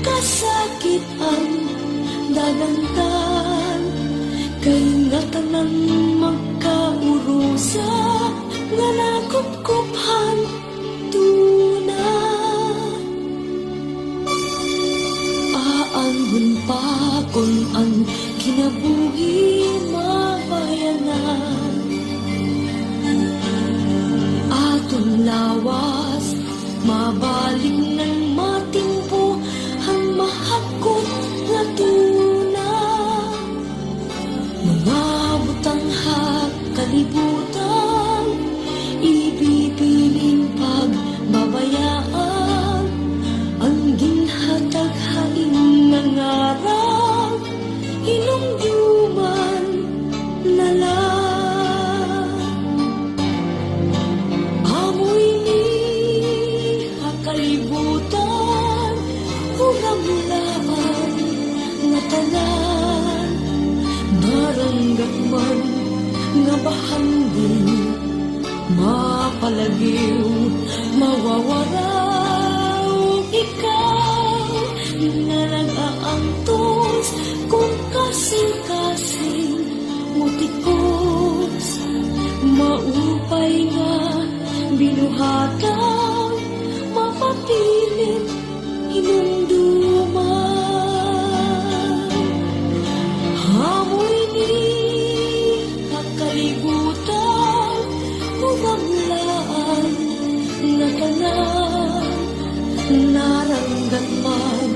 kasakit ang dalandan. Kaingatan ng magkaurusa nga nakupkuphan tuna. Aangon pa kung ang kinabuhi mabayanan. Atong lawas mabaling ng matimpo ang mahakot nga tuna. Mga butang kalibutan ibibilin pagbabayaan. Ang ginhatag-hain ng araw hinumduman na lang. Amoy ni kalibutan uramlaan nga tanan. Naranggat man nga bahangin mapalagiw mawawaraw. Ikaw nga nag-aangtos kung kasing-kasing mutikos. Maupay nga binuhatang mapapilit hinumduman. Hamoy ni kakalibutan umamlaan nga tanan. Naranggan man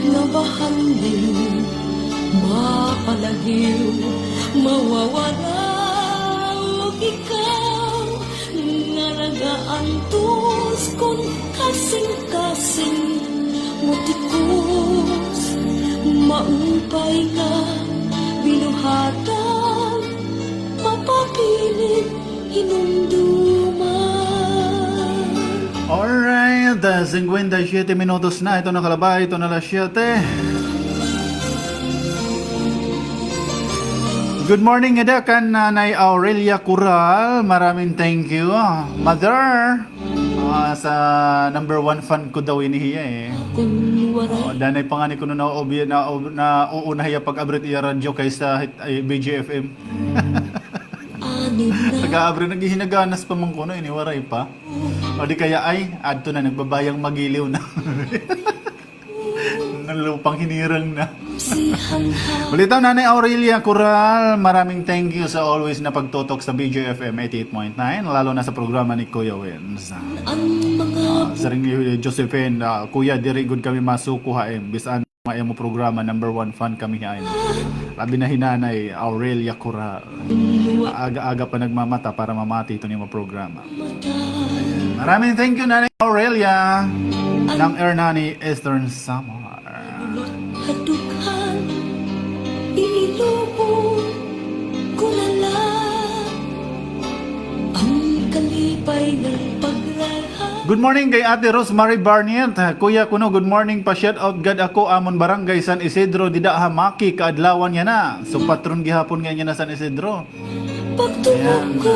nga bahangin mapalagiw mawawala. Ikaw nga nagaantos kung kasing-kasing mutikos. Maupay nga binuhatang mapapilit hinumduman. Alright, 57 minutos na. Ito na kalabay, ito na alas 7. Good morning, Edakan, Nanay Aurelia Cural. Maraming thank you. Mother, sa number 1 fan ko daw inihiya eh. Danay pa nga ni kuno na uunahiya pag-abrit iya radyo kaysa BGFM. Nag-aabri, naghihinaganas pa man kuno, iniwaray pa. O di kaya ay, adto na, nagbabayang magiliw na. Nalupang hinirang na. Balitaw, Nanay Aurelia Cural, maraming thank you sa always na pagtutok sa BGFM 88.9, lalo na sa programa ni Kuya Wins. Sa ring ni Josephine, Kuya, diri good kami masukuha bisan mga mo programa, number 1 fan kami hain. Labi na hinanay Aurelia Cural. Aga-aga pa nagmamata para mamati ito niyo mga programa. Maraming thank you, Nanay Aurelia ng Ernani Eastern Samar. Hadughan, ilubog ko na lang ang kalipay ng pagrahan. Good morning kay Ate Rosemary Barnier. Kuya kuno, good morning pa shout out gad ako amon barangay San Isidro dida hamaki kaadlawan niya na. So patron gihapon nga niya na San Isidro. Pagtulog ko.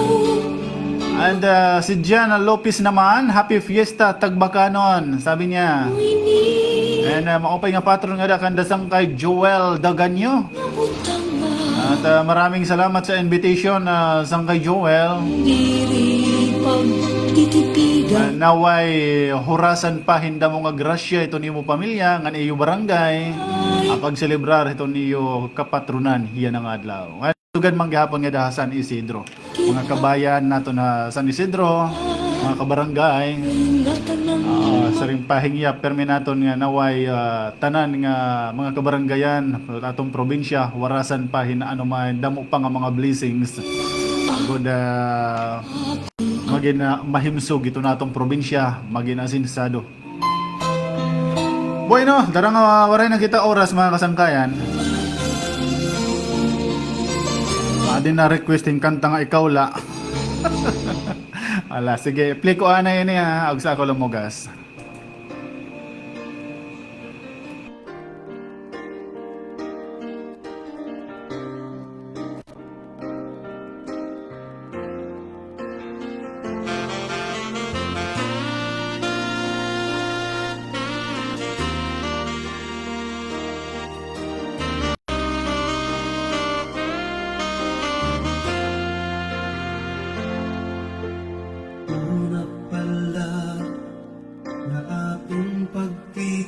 And si Jana Lopez naman, happy fiesta Tagbakanon, sabi niya. And maupay nga patron nga da kandasang kay Joel Daganyo. At maraming salamat sa invitation sang kay Joel. Naway hurasan pa hinda mo nga grasya ito niyo pamilya ngan iyo barangay apag celebrar ito niyo kapatronan hiya nga adlaw. Tugad man gihapon nga da San Isidro. Mga kabayan nato na San Isidro, mga kabarangay. Sa ring pahingya permi naton nga naway tanan nga mga kabaranggayan atong probinsya warasan pa hinaano man damo pa nga mga blessings. Good maging mahimsog ito natong probinsya, maging asinsado. Bueno, darang waray na kita oras mga kasangkayan. Din na requesting kanta nga ikaw la. Ala, sige, play ko ana yun agsa ko lumugas.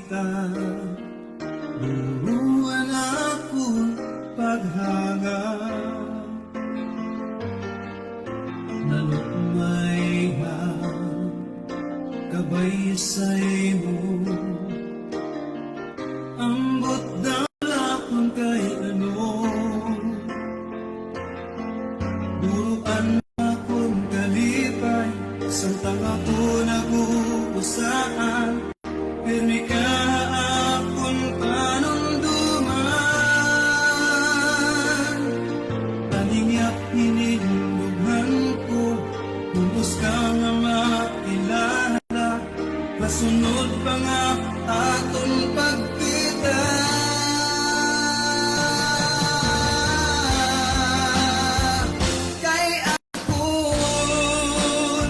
kita buruan ako paghanga nalukmay ha kabaysay mo ambot dalakon kay ano buruan akong kalipay samtang ako nag-uusaan pirmi ka akong panunduman taningyak hinindughan ko pulos ka nga makilala masunod pa nga atong pagkita kay akon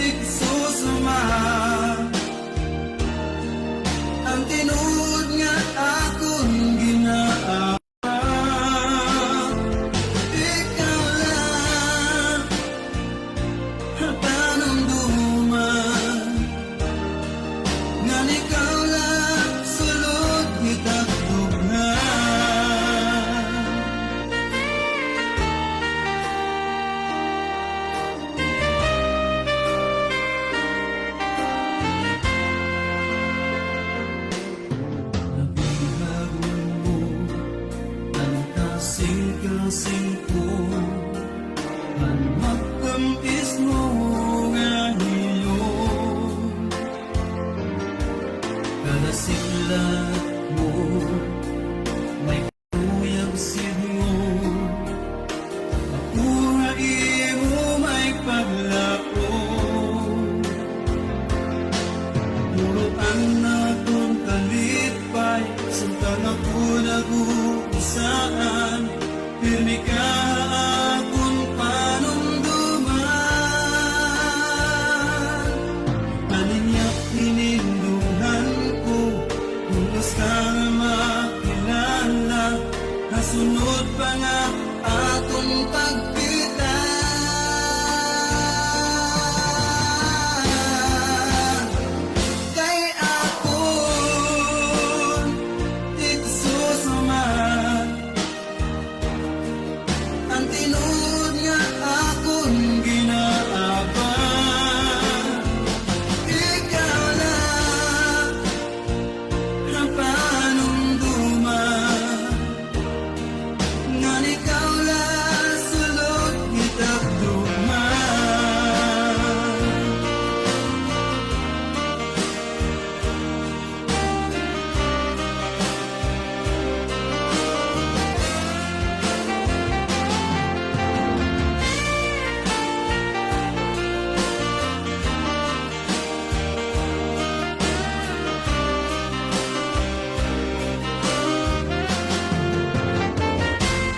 igsusuma ang tinuod nga akong ginaawa ikaw lang ang panunduman nga ikaw lang sulod kitang tugnan nabihag mo ang kasing-kasing ko ang magtamis mo nga hilong kada siglat mo may kuyang sino ako nga imo may paglako Turuan na kong kalipay Samtang ako nag-uusaan Pirmi ka akong panunduman Aninyak hinindungan ko Pulos ka nga makilala Kasunod pa nga atong pagkita kay akon igsusuma ang tinuod nga akong ginaawa ikaw lang ang panunduman nga ikaw lang sulod kitang tugman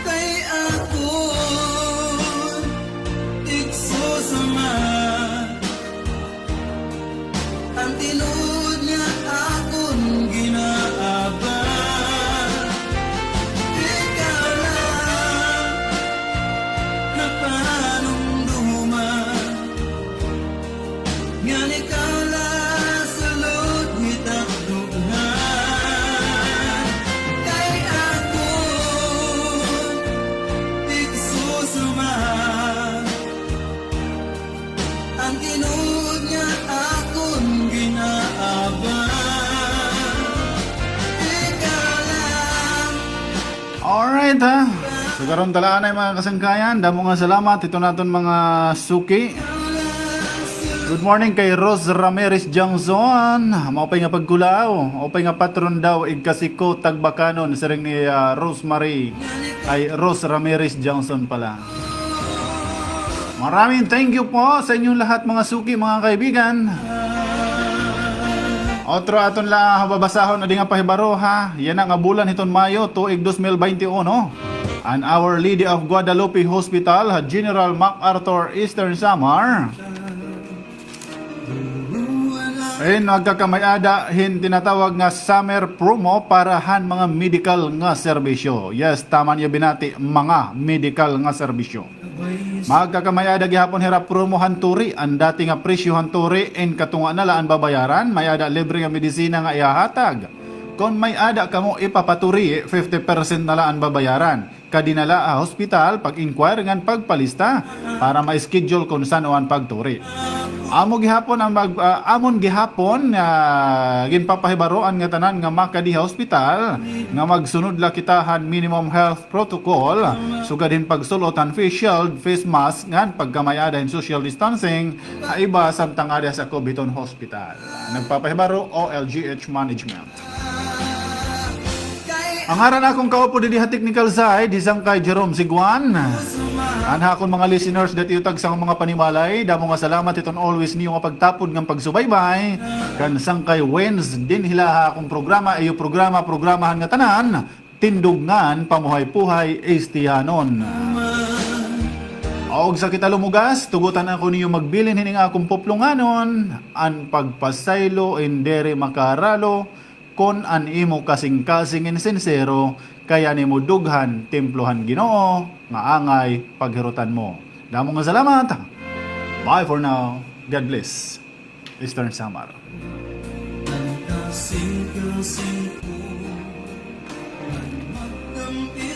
kay akon igsusuma ang tinuod nga akong ginaawa ikaw lang ang panunduman nga ikaw lang sulod kitang tugnan kay akon igsusuma ang tinuod nga akong ginaawa ikaw lang Alright ha. So karon talaan ay mga kasangkayan. Damo nga salamat ito naton mga suki. Good morning kay Rose Ramirez Johnson. Maupay nga pagkulaw. Maupay nga patron daw igkasiko tagbakanon sa ring ni Rosemary ay Rose Ramirez Johnson pala. Maraming thank you po sa inyong lahat mga suki mga kaibigan. Otro aton la babasahon adi nga pahibaro ha. Yan nga bulan hiton Mayo tuig 2021. An Our Lady of Guadalupe Hospital, General MacArthur Eastern Samar. buruan Nagkakamayada hin tinatawag nga summer promo para han mga medical nga serbisyo. Yes, tama niya binati, mga medical nga serbisyo. Magkakamayada gihapon hirap promo hanturi, ang dati nga presyo hanturi en katunga na laan babayaran, mayada libre nga medisina nga ihahatag. Kung may ada kamo ipapaturi, 50% na laan babayaran. Kadinala a hospital pag-inquire ngan pagpalista para ma-schedule kung saan o ang pagturi. Amon gihapon ginpapahibaroan nga tanan nga makadiha hospital nga magsunod la kitahan minimum health protocol sugad din pagsulotan face shield, face mask ngan pagkamayada in social distancing iba samtang ada sa Cobiton Hospital. Nagpapahibaro OLGH Management. Ang aran akong kaupo didi ha technical side, isang kay Jerome Siguan. Anha akong mga listeners dati utag sa mga panimalay, damo nga salamat iton always niyo nga pagtapod ng pagsubaybay. Kan sang kay Wednes din hilaha akong programahan nga tanan, tindugnan pamuhay-puhay istihanon. Og sa kita lumugas, tugutan ako niyo magbilin hining akong poplonganon, an pagpasaylo indere makaralo, kon an imo kasing-kasing in sincero, kaya nimo dughan templohan Ginoo nga angay paghirutan mo. Damo nga salamat. Bye for now. God bless. Eastern Samar. Singko, magdampi